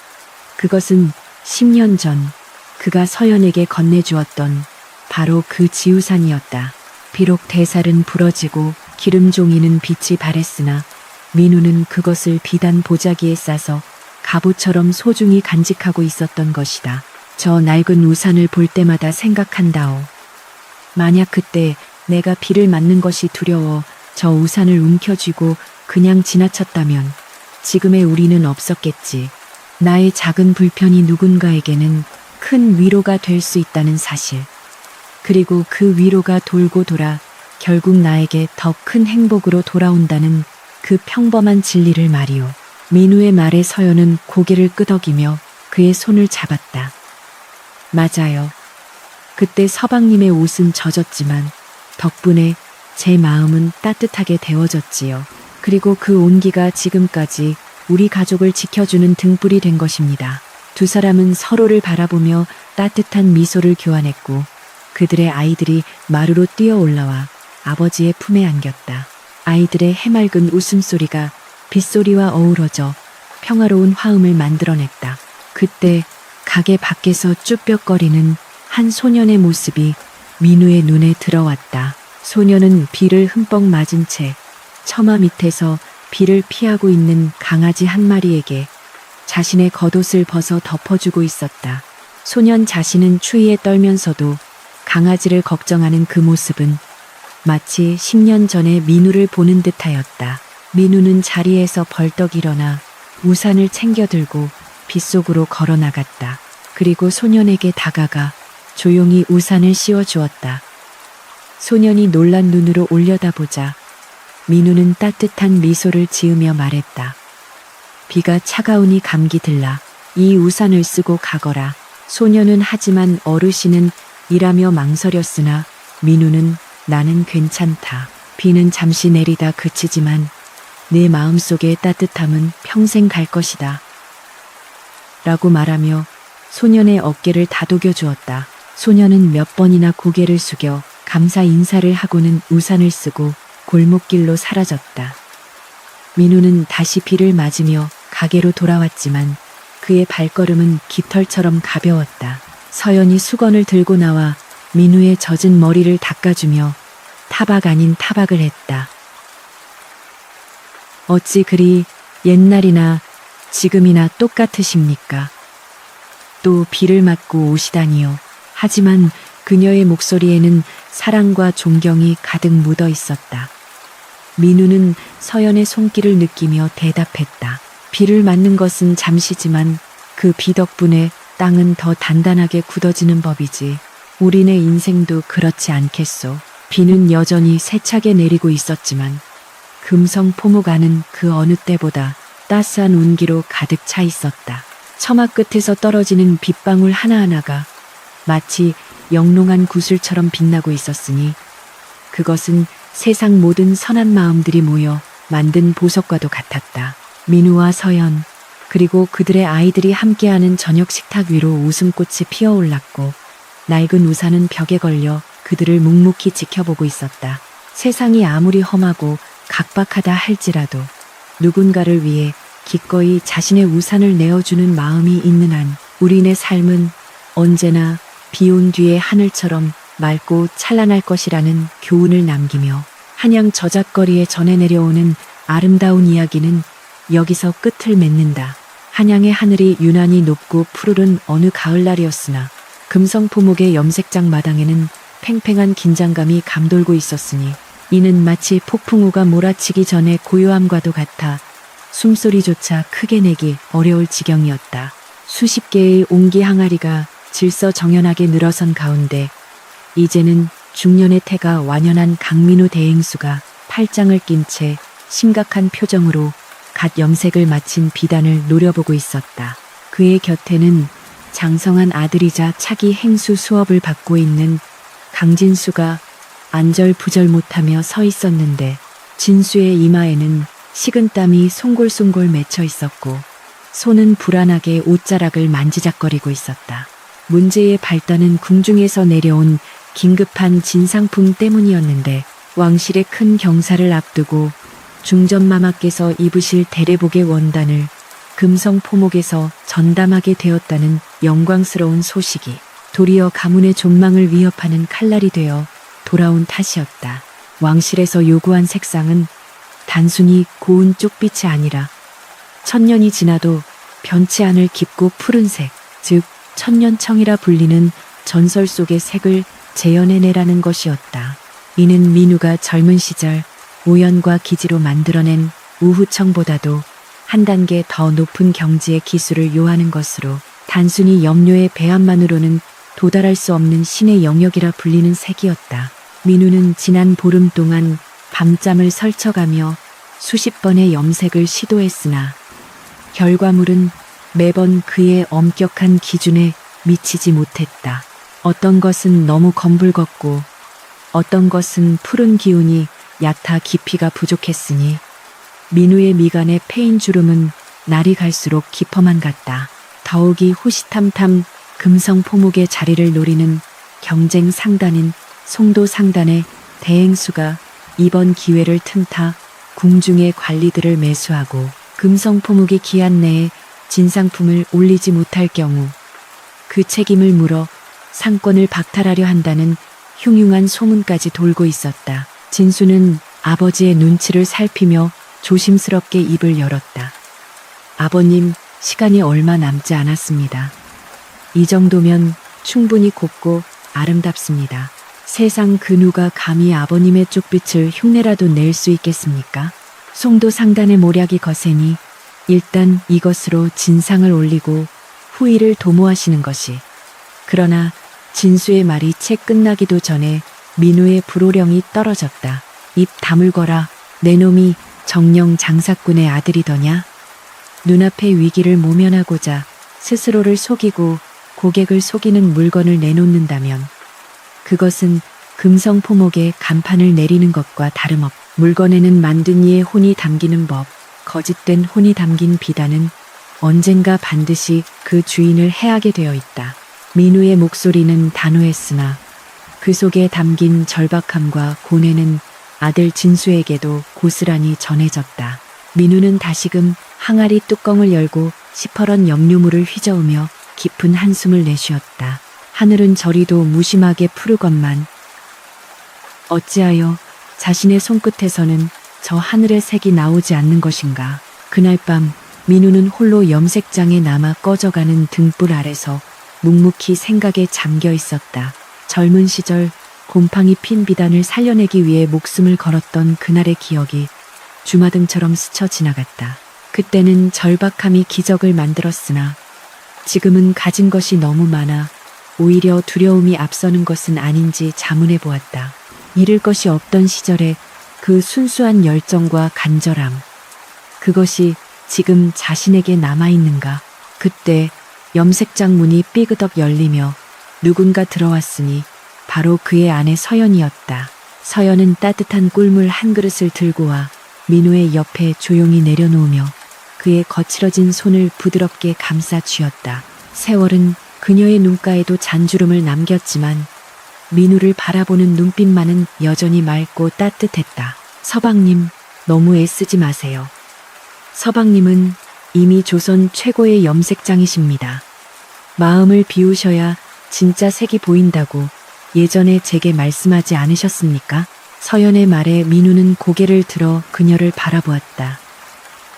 그것은 10년 전 그가 서연에게 건네주었던 바로 그 지우산이었다. 비록 대살은 부러지고 기름종이는 빛이 바랬으나 민우는 그것을 비단 보자기에 싸서 갑오처럼 소중히 간직하고 있었던 것이다. 저 낡은 우산을 볼 때마다 생각한다오. 만약 그때 내가 비를 맞는 것이 두려워 저 우산을 움켜쥐고 그냥 지나쳤다면 지금의 우리는 없었겠지. 나의 작은 불편이 누군가에게는 큰 위로가 될 수 있다는 사실. 그리고 그 위로가 돌고 돌아 결국 나에게 더 큰 행복으로 돌아온다는 그 평범한 진리를 말이오. 민우의 말에 서연은 고개를 끄덕이며 그의 손을 잡았다. 맞아요. 그때 서방님의 옷은 젖었지만 덕분에 제 마음은 따뜻하게 데워졌지요. 그리고 그 온기가 지금까지 우리 가족을 지켜주는 등불이 된 것입니다. 두 사람은 서로를 바라보며 따뜻한 미소를 교환했고 그들의 아이들이 마루로 뛰어 올라와 아버지의 품에 안겼다. 아이들의 해맑은 웃음소리가 빗소리와 어우러져 평화로운 화음을 만들어냈다. 그때 가게 밖에서 쭈뼛거리는 한 소년의 모습이 민우의 눈에 들어왔다. 소년은 비를 흠뻑 맞은 채 처마 밑에서 비를 피하고 있는 강아지 한 마리에게 자신의 겉옷을 벗어 덮어주고 있었다. 소년 자신은 추위에 떨면서도 강아지를 걱정하는 그 모습은 마치 10년 전에 민우를 보는 듯하였다. 민우는 자리에서 벌떡 일어나 우산을 챙겨 들고 빗속으로 걸어 나갔다. 그리고 소년에게 다가가 조용히 우산을 씌워주었다. 소년이 놀란 눈으로 올려다보자 민우는 따뜻한 미소를 지으며 말했다. 비가 차가우니 감기 들라. 이 우산을 쓰고 가거라. 소년은 하지만 어르신은 이라며 망설였으나 민우는 나는 괜찮다. 비는 잠시 내리다 그치지만 내 마음속의 따뜻함은 평생 갈 것이다. 라고 말하며 소년의 어깨를 다독여 주었다. 소년은 몇 번이나 고개를 숙여 감사 인사를 하고는 우산을 쓰고 골목길로 사라졌다. 민우는 다시 비를 맞으며 가게로 돌아왔지만 그의 발걸음은 깃털처럼 가벼웠다. 서연이 수건을 들고 나와 민우의 젖은 머리를 닦아주며 타박 아닌 타박을 했다. 어찌 그리 옛날이나 지금이나 똑같으십니까? 또 비를 맞고 오시다니요. 하지만 그녀의 목소리에는 사랑과 존경이 가득 묻어 있었다. 민우는 서연의 손길을 느끼며 대답했다. 비를 맞는 것은 잠시지만 그 비 덕분에 땅은 더 단단하게 굳어지는 법이지. 우리네 인생도 그렇지 않겠소. 비는 여전히 세차게 내리고 있었지만 금성포목 안은 그 어느 때보다 따스한 운기로 가득 차 있었다. 처마 끝에서 떨어지는 빗방울 하나하나가 마치 영롱한 구슬처럼 빛나고 있었으니 그것은 세상 모든 선한 마음들이 모여 만든 보석과도 같았다. 민우와 서연 그리고 그들의 아이들이 함께하는 저녁 식탁 위로 웃음꽃이 피어올랐고 낡은 우산은 벽에 걸려 그들을 묵묵히 지켜보고 있었다. 세상이 아무리 험하고 각박하다 할지라도 누군가를 위해 기꺼이 자신의 우산을 내어주는 마음이 있는 한 우리네 삶은 언제나 비온 뒤의 하늘처럼 맑고 찬란할 것이라는 교훈을 남기며 한양 저잣거리에 전해 내려오는 아름다운 이야기는 여기서 끝을 맺는다. 한양의 하늘이 유난히 높고 푸르른 어느 가을날이었으나 금성포목의 염색장 마당에는 팽팽한 긴장감이 감돌고 있었으니 이는 마치 폭풍우가 몰아치기 전에 고요함과도 같아 숨소리조차 크게 내기 어려울 지경이었다. 수십 개의 옹기 항아리가 질서정연하게 늘어선 가운데 이제는 중년의 태가 완연한 강민우 대행수가 팔짱을 낀 채 심각한 표정으로 갓 염색을 마친 비단을 노려보고 있었다. 그의 곁에는 장성한 아들이자 차기 행수 수업을 받고 있는 강진수가 안절부절 못하며 서 있었는데 진수의 이마에는 식은땀이 송골송골 맺혀 있었고 손은 불안하게 옷자락을 만지작거리고 있었다. 문제의 발단은 궁중에서 내려온 긴급한 진상품 때문이었는데 왕실의 큰 경사를 앞두고 중전마마께서 입으실 대례복의 원단을 금성포목에서 전담하게 되었다는 영광스러운 소식이 도리어 가문의 존망을 위협하는 칼날이 되어 돌아온 탓이었다. 왕실에서 요구한 색상은 단순히 고운 쪽빛이 아니라 천년이 지나도 변치 않을 깊고 푸른색, 즉 천년청이라 불리는 전설 속의 색을 재현해내라는 것이었다. 이는 민우가 젊은 시절 우연과 기지로 만들어낸 우후청보다도 한 단계 더 높은 경지의 기술을 요하는 것으로 단순히 염료의 배합만으로는 도달할 수 없는 신의 영역이라 불리는 색이었다. 민우는 지난 보름 동안 밤잠을 설쳐가며 수십 번의 염색을 시도했으나 결과물은 매번 그의 엄격한 기준에 미치지 못했다. 어떤 것은 너무 검붉었고 어떤 것은 푸른 기운이 얕아 깊이가 부족했으니 민우의 미간의 패인 주름은 날이 갈수록 깊어만 갔다. 더욱이 호시탐탐 금성포목의 자리를 노리는 경쟁 상단인 송도 상단의 대행수가 이번 기회를 틈타 궁중의 관리들을 매수하고 금성포목의 기한 내에 진상품을 올리지 못할 경우 그 책임을 물어 상권을 박탈하려 한다는 흉흉한 소문까지 돌고 있었다. 진수는 아버지의 눈치를 살피며 조심스럽게 입을 열었다. 아버님, 시간이 얼마 남지 않았습니다. 이 정도면 충분히 곱고 아름답습니다. 세상 그 누가 감히 아버님의 쪽빛을 흉내라도 낼 수 있겠습니까? 송도 상단의 모략이 거세니 일단 이것으로 진상을 올리고 후위를 도모하시는 것이. 그러나 진수의 말이 채 끝나기도 전에 민우의 불호령이 떨어졌다. 입 다물거라. 내 놈이 정령 장사꾼의 아들이더냐? 눈앞의 위기를 모면하고자 스스로를 속이고 고객을 속이는 물건을 내놓는다면 그것은 금성포목에 간판을 내리는 것과 다름없. 물건에는 만든 이의 혼이 담기는 법, 거짓된 혼이 담긴 비단은 언젠가 반드시 그 주인을 해하게 되어 있다. 민우의 목소리는 단호했으나 그 속에 담긴 절박함과 고뇌는 아들 진수에게도 고스란히 전해졌다. 민우는 다시금 항아리 뚜껑을 열고 시퍼런 염료물을 휘저으며 깊은 한숨을 내쉬었다. 하늘은 저리도 무심하게 푸르건만 어찌하여 자신의 손끝에서는 저 하늘의 색이 나오지 않는 것인가. 그날 밤 민우는 홀로 염색장에 남아 꺼져가는 등불 아래서 묵묵히 생각에 잠겨 있었다. 젊은 시절 곰팡이 핀 비단을 살려내기 위해 목숨을 걸었던 그날의 기억이 주마등처럼 스쳐 지나갔다. 그때는 절박함이 기적을 만들었으나 지금은 가진 것이 너무 많아 오히려 두려움이 앞서는 것은 아닌지 자문해 보았다. 잃을 것이 없던 시절에 그 순수한 열정과 간절함, 그것이 지금 자신에게 남아있는가? 그때 염색장 문이 삐그덕 열리며 누군가 들어왔으니 바로 그의 아내 서연이었다. 서연은 따뜻한 꿀물 한 그릇을 들고 와 민우의 옆에 조용히 내려놓으며 그의 거칠어진 손을 부드럽게 감싸 쥐었다. 세월은 그녀의 눈가에도 잔주름을 남겼지만 민우를 바라보는 눈빛만은 여전히 맑고 따뜻했다. 서방님, 너무 애쓰지 마세요. 서방님은 이미 조선 최고의 염색장이십니다. 마음을 비우셔야 진짜 색이 보인다고 예전에 제게 말씀하지 않으셨습니까? 서연의 말에 민우는 고개를 들어 그녀를 바라보았다.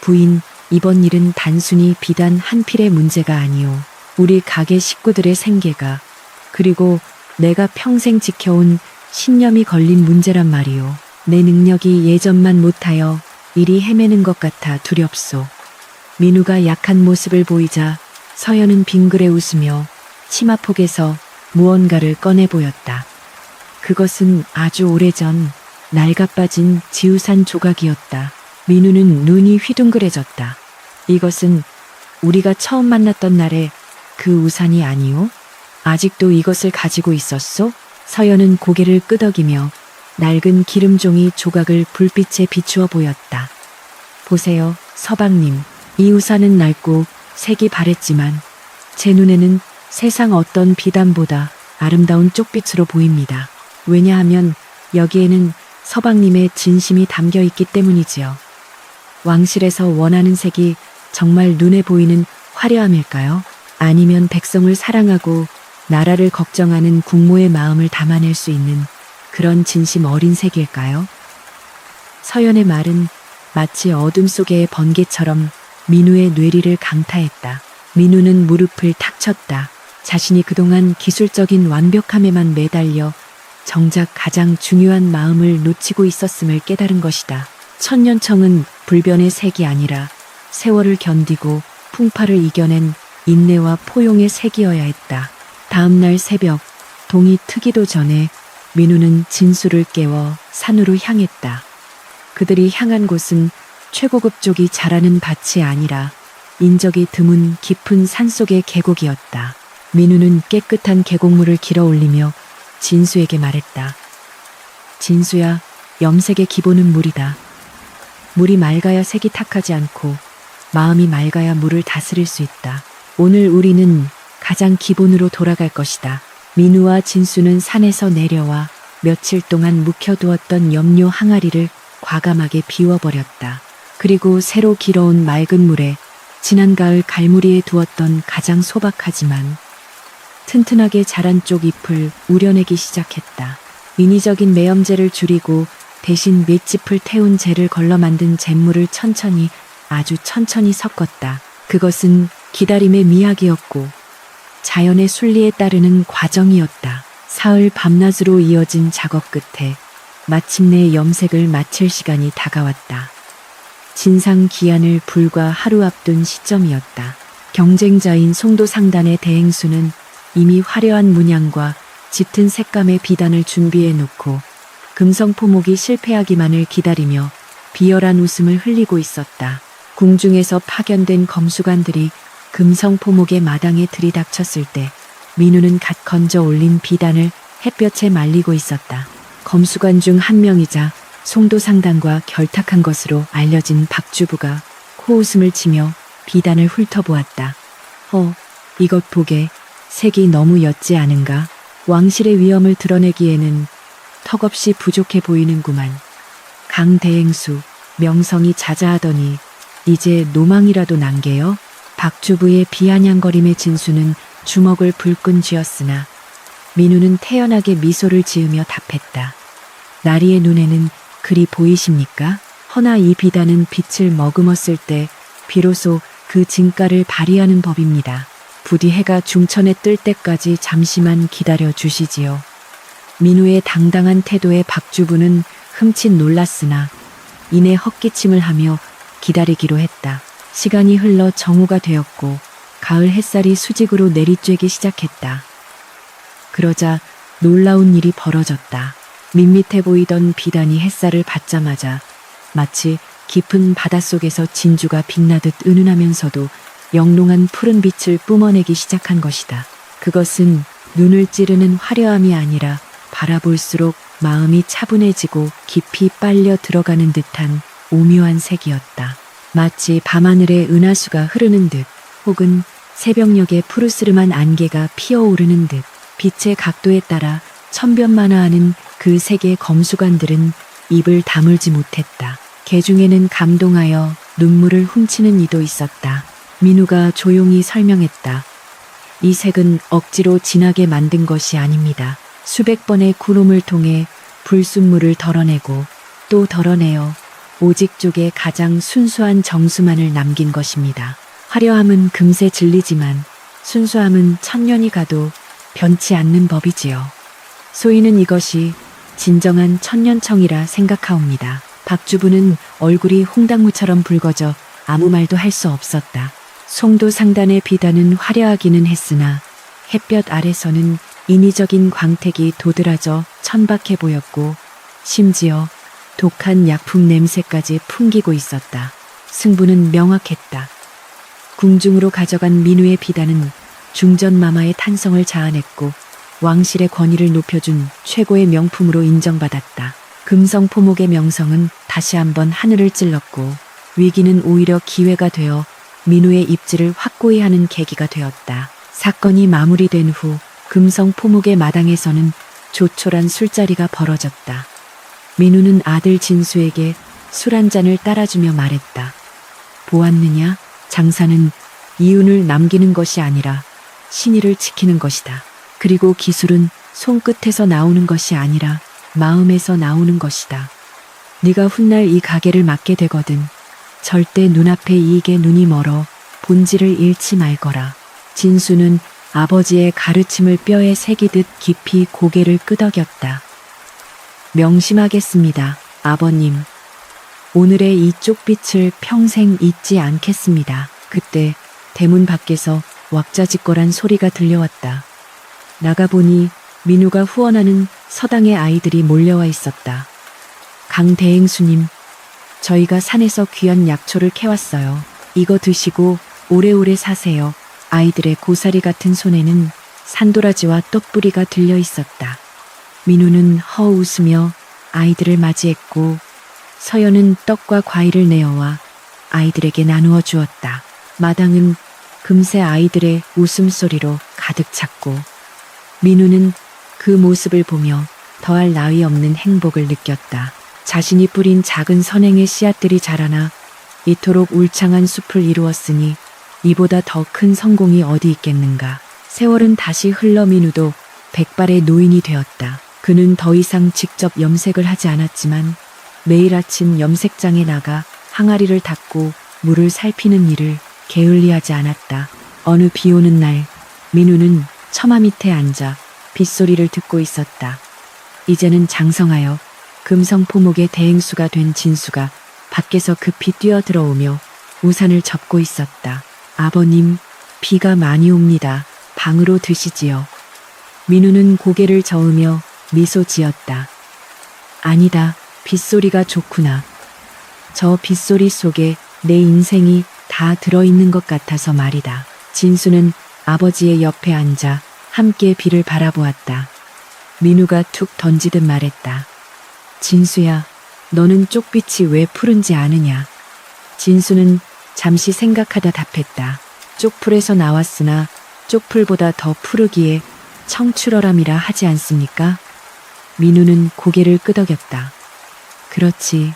부인, 이번 일은 단순히 비단 한 필의 문제가 아니오. 우리 가게 식구들의 생계가, 그리고 내가 평생 지켜온 신념이 걸린 문제란 말이오. 내 능력이 예전만 못하여 일이 헤매는 것 같아 두렵소. 민우가 약한 모습을 보이자 서연은 빙그레 웃으며 치마폭에서 무언가를 꺼내 보였다. 그것은 아주 오래전 낡아빠진 지우산 조각이었다. 민우는 눈이 휘둥그레졌다. 이것은 우리가 처음 만났던 날의 그 우산이 아니오? 아직도 이것을 가지고 있었소? 서연은 고개를 끄덕이며 낡은 기름종이 조각을 불빛에 비추어 보였다. 보세요, 서방님. 이 우산은 낡고 색이 바랬지만 제 눈에는 세상 어떤 비단보다 아름다운 쪽빛으로 보입니다. 왜냐하면 여기에는 서방님의 진심이 담겨 있기 때문이지요. 왕실에서 원하는 색이 정말 눈에 보이는 화려함일까요? 아니면 백성을 사랑하고 나라를 걱정하는 국모의 마음을 담아낼 수 있는 그런 진심 어린 색일까요? 서연의 말은 마치 어둠 속의 번개처럼 민우의 뇌리를 강타했다. 민우는 무릎을 탁 쳤다. 자신이 그동안 기술적인 완벽함에만 매달려 정작 가장 중요한 마음을 놓치고 있었음을 깨달은 것이다. 천년청은 불변의 색이 아니라 세월을 견디고 풍파를 이겨낸 인내와 포용의 색이어야 했다. 다음 날 새벽, 동이 트기도 전에 민우는 진수를 깨워 산으로 향했다. 그들이 향한 곳은 최고급 쪽이 자라는 밭이 아니라 인적이 드문 깊은 산속의 계곡이었다. 민우는 깨끗한 계곡물을 길어 올리며 진수에게 말했다. 진수야, 염색의 기본은 물이다. 물이 맑아야 색이 탁하지 않고 마음이 맑아야 물을 다스릴 수 있다. 오늘 우리는 가장 기본으로 돌아갈 것이다. 민우와 진수는 산에서 내려와 며칠 동안 묵혀두었던 염료 항아리를 과감하게 비워버렸다. 그리고 새로 길어온 맑은 물에 지난 가을 갈무리에 두었던 가장 소박하지만 튼튼하게 자란 쪽 잎을 우려내기 시작했다. 인위적인 매염제를 줄이고 대신 맷짚을 태운 재를 걸러 만든 잿물을 천천히, 아주 천천히 섞었다. 그것은 기다림의 미학이었고 자연의 순리에 따르는 과정이었다. 사흘 밤낮으로 이어진 작업 끝에 마침내 염색을 마칠 시간이 다가왔다. 진상 기한을 불과 하루 앞둔 시점이었다. 경쟁자인 송도상단의 대행수는 이미 화려한 문양과 짙은 색감의 비단을 준비해 놓고 금성포목이 실패하기만을 기다리며 비열한 웃음을 흘리고 있었다. 궁중에서 파견된 검수관들이 금성포목의 마당에 들이닥쳤을 때 민우는 갓 건져 올린 비단을 햇볕에 말리고 있었다. 검수관 중 한 명이자 송도상단과 결탁한 것으로 알려진 박주부가 코웃음을 치며 비단을 훑어보았다. 이것 보게, 색이 너무 옅지 않은가? 왕실의 위엄을 드러내기에는 턱없이 부족해 보이는구만. 강대행수, 명성이 자자하더니 이제 노망이라도 난게요? 박주부의 비아냥거림에 진수는 주먹을 불끈 쥐었으나 민우는 태연하게 미소를 지으며 답했다. 나리의 눈에는 그리 보이십니까? 허나 이 비단은 빛을 머금었을 때 비로소 그 진가를 발휘하는 법입니다. 부디 해가 중천에 뜰 때까지 잠시만 기다려 주시지요. 민우의 당당한 태도에 박주부는 흠칫 놀랐으나 이내 헛기침을 하며 기다리기로 했다. 시간이 흘러 정오가 되었고 가을 햇살이 수직으로 내리쬐기 시작했다. 그러자 놀라운 일이 벌어졌다. 밋밋해 보이던 비단이 햇살을 받자마자 마치 깊은 바닷속에서 진주가 빛나듯 은은하면서도 영롱한 푸른 빛을 뿜어내기 시작한 것이다. 그것은 눈을 찌르는 화려함이 아니라 바라볼수록 마음이 차분해지고 깊이 빨려 들어가는 듯한 오묘한 색이었다. 마치 밤하늘에 은하수가 흐르는 듯 혹은 새벽녘에 푸르스름한 안개가 피어오르는 듯 빛의 각도에 따라 천변만화하는 그 세계 검수관들은 입을 다물지 못했다. 개 중에는 감동하여 눈물을 훔치는 이도 있었다. 민우가 조용히 설명했다. 이 색은 억지로 진하게 만든 것이 아닙니다. 수백 번의 구름을 통해 불순물을 덜어내고 또 덜어내어 오직 쪽에 가장 순수한 정수만을 남긴 것입니다. 화려함은 금세 질리지만 순수함은 천년이 가도 변치 않는 법이지요. 소인은 이것이 진정한 천년청이라 생각하옵니다. 박주부는 얼굴이 홍당무처럼 붉어져 아무 말도 할 수 없었다. 송도 상단의 비단은 화려하기는 했으나 햇볕 아래서는 인위적인 광택이 도드라져 천박해 보였고 심지어 독한 약품 냄새까지 풍기고 있었다. 승부는 명확했다. 궁중으로 가져간 민우의 비단은 중전마마의 탄성을 자아냈고 왕실의 권위를 높여준 최고의 명품으로 인정받았다. 금성포목의 명성은 다시 한번 하늘을 찔렀고 위기는 오히려 기회가 되어 민우의 입지를 확고히 하는 계기가 되었다. 사건이 마무리된 후 금성포목의 마당에서는 조촐한 술자리가 벌어졌다. 민우는 아들 진수에게 술 한 잔을 따라주며 말했다. 보았느냐? 장사는 이윤을 남기는 것이 아니라 신의를 지키는 것이다. 그리고 기술은 손끝에서 나오는 것이 아니라 마음에서 나오는 것이다. 네가 훗날 이 가게를 맡게 되거든 절대 눈앞의 이익에 눈이 멀어 본질을 잃지 말거라. 진수는 아버지의 가르침을 뼈에 새기듯 깊이 고개를 끄덕였다. 명심하겠습니다, 아버님. 오늘의 이 쪽빛을 평생 잊지 않겠습니다. 그때 대문 밖에서 왁자지껄한 소리가 들려왔다. 나가보니 민우가 후원하는 서당의 아이들이 몰려와 있었다. 강대행수님, 저희가 산에서 귀한 약초를 캐왔어요. 이거 드시고 오래오래 사세요. 아이들의 고사리 같은 손에는 산도라지와 떡뿌리가 들려 있었다. 민우는 허웃으며 아이들을 맞이했고 서연은 떡과 과일을 내어와 아이들에게 나누어 주었다. 마당은 금세 아이들의 웃음소리로 가득 찼고 민우는 그 모습을 보며 더할 나위 없는 행복을 느꼈다. 자신이 뿌린 작은 선행의 씨앗들이 자라나 이토록 울창한 숲을 이루었으니 이보다 더 큰 성공이 어디 있겠는가. 세월은 다시 흘러 민우도 백발의 노인이 되었다. 그는 더 이상 직접 염색을 하지 않았지만 매일 아침 염색장에 나가 항아리를 닦고 물을 살피는 일을 게을리하지 않았다. 어느 비 오는 날 민우는 처마 밑에 앉아 빗소리를 듣고 있었다. 이제는 장성하여 금성포목의 대행수가 된 진수가 밖에서 급히 뛰어들어오며 우산을 접고 있었다. 아버님, 비가 많이 옵니다. 방으로 드시지요. 민우는 고개를 저으며 미소 지었다. 아니다, 빗소리가 좋구나. 저 빗소리 속에 내 인생이 다 들어있는 것 같아서 말이다. 진수는 아버지의 옆에 앉아 함께 비를 바라보았다. 민우가 툭 던지듯 말했다. 진수야, 너는 쪽빛이 왜 푸른지 아느냐? 진수는 잠시 생각하다 답했다. 쪽풀에서 나왔으나 쪽풀보다 더 푸르기에 청출어람이라 하지 않습니까? 민우는 고개를 끄덕였다. 그렇지.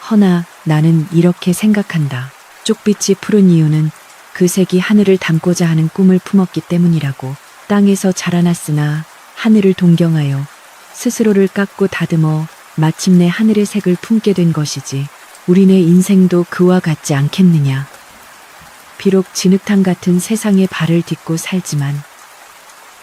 허나 나는 이렇게 생각한다. 쪽빛이 푸른 이유는 그 색이 하늘을 닮고자 하는 꿈을 품었기 때문이라고. 땅에서 자라났으나 하늘을 동경하여 스스로를 깎고 다듬어 마침내 하늘의 색을 품게 된 것이지. 우리네 인생도 그와 같지 않겠느냐. 비록 진흙탕 같은 세상에 발을 딛고 살지만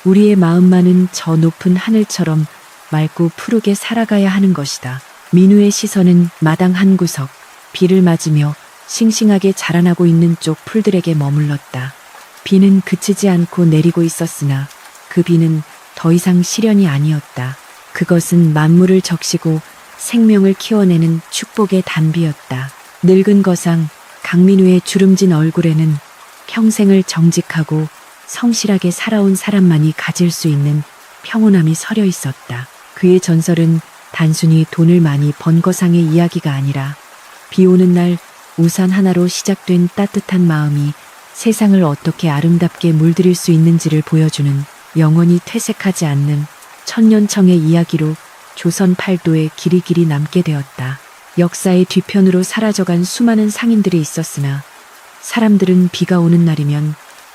우리의 마음만은 저 높은 하늘처럼 맑고 푸르게 살아가야 하는 것이다. 민우의 시선은 마당 한 구석, 비를 맞으며 싱싱하게 자라나고 있는 쪽 풀들에게 머물렀다. 비는 그치지 않고 내리고 있었으나 그 비는 더 이상 시련이 아니었다. 그것은 만물을 적시고 생명을 키워내는 축복의 단비였다. 늙은 거상 강민우의 주름진 얼굴에는 평생을 정직하고 성실하게 살아온 사람만이 가질 수 있는 평온함이 서려 있었다. 그의 전설은 단순히 돈을 많이 번 거상의 이야기가 아니라 비 오는 날 우산 하나로 시작된 따뜻한 마음이 세상을 어떻게 아름답게 물들일 수 있는지를 보여주는 영원히 퇴색하지 않는 천년청의 이야기로 조선 팔도에 길이길이 남게 되었다. 역사의 뒤편으로 사라져간 수많은 상인들이 있었으나 사람들은 비가 오는 날이면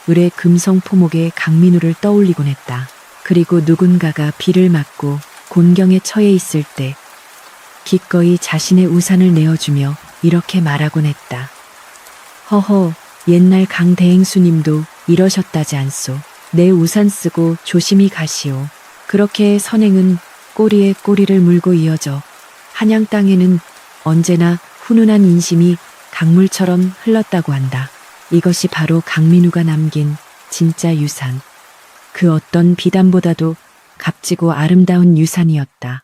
을의 금성포목에 강민우를 떠올리곤 했다. 그리고 누군가가 비를 맞고 곤경에 처해 있을 때 기꺼이 자신의 우산을 내어주며 이렇게 말하곤 했다. 허허, 옛날 강대행수님도 이러셨다지 않소. 내 우산 쓰고 조심히 가시오. 그렇게 선행은 꼬리에 꼬리를 물고 이어져 한양 땅에는 언제나 훈훈한 인심이 강물처럼 흘렀다고 한다. 이것이 바로 강민우가 남긴 진짜 유산. 그 어떤 비단보다도 값지고 아름다운 유산이었다.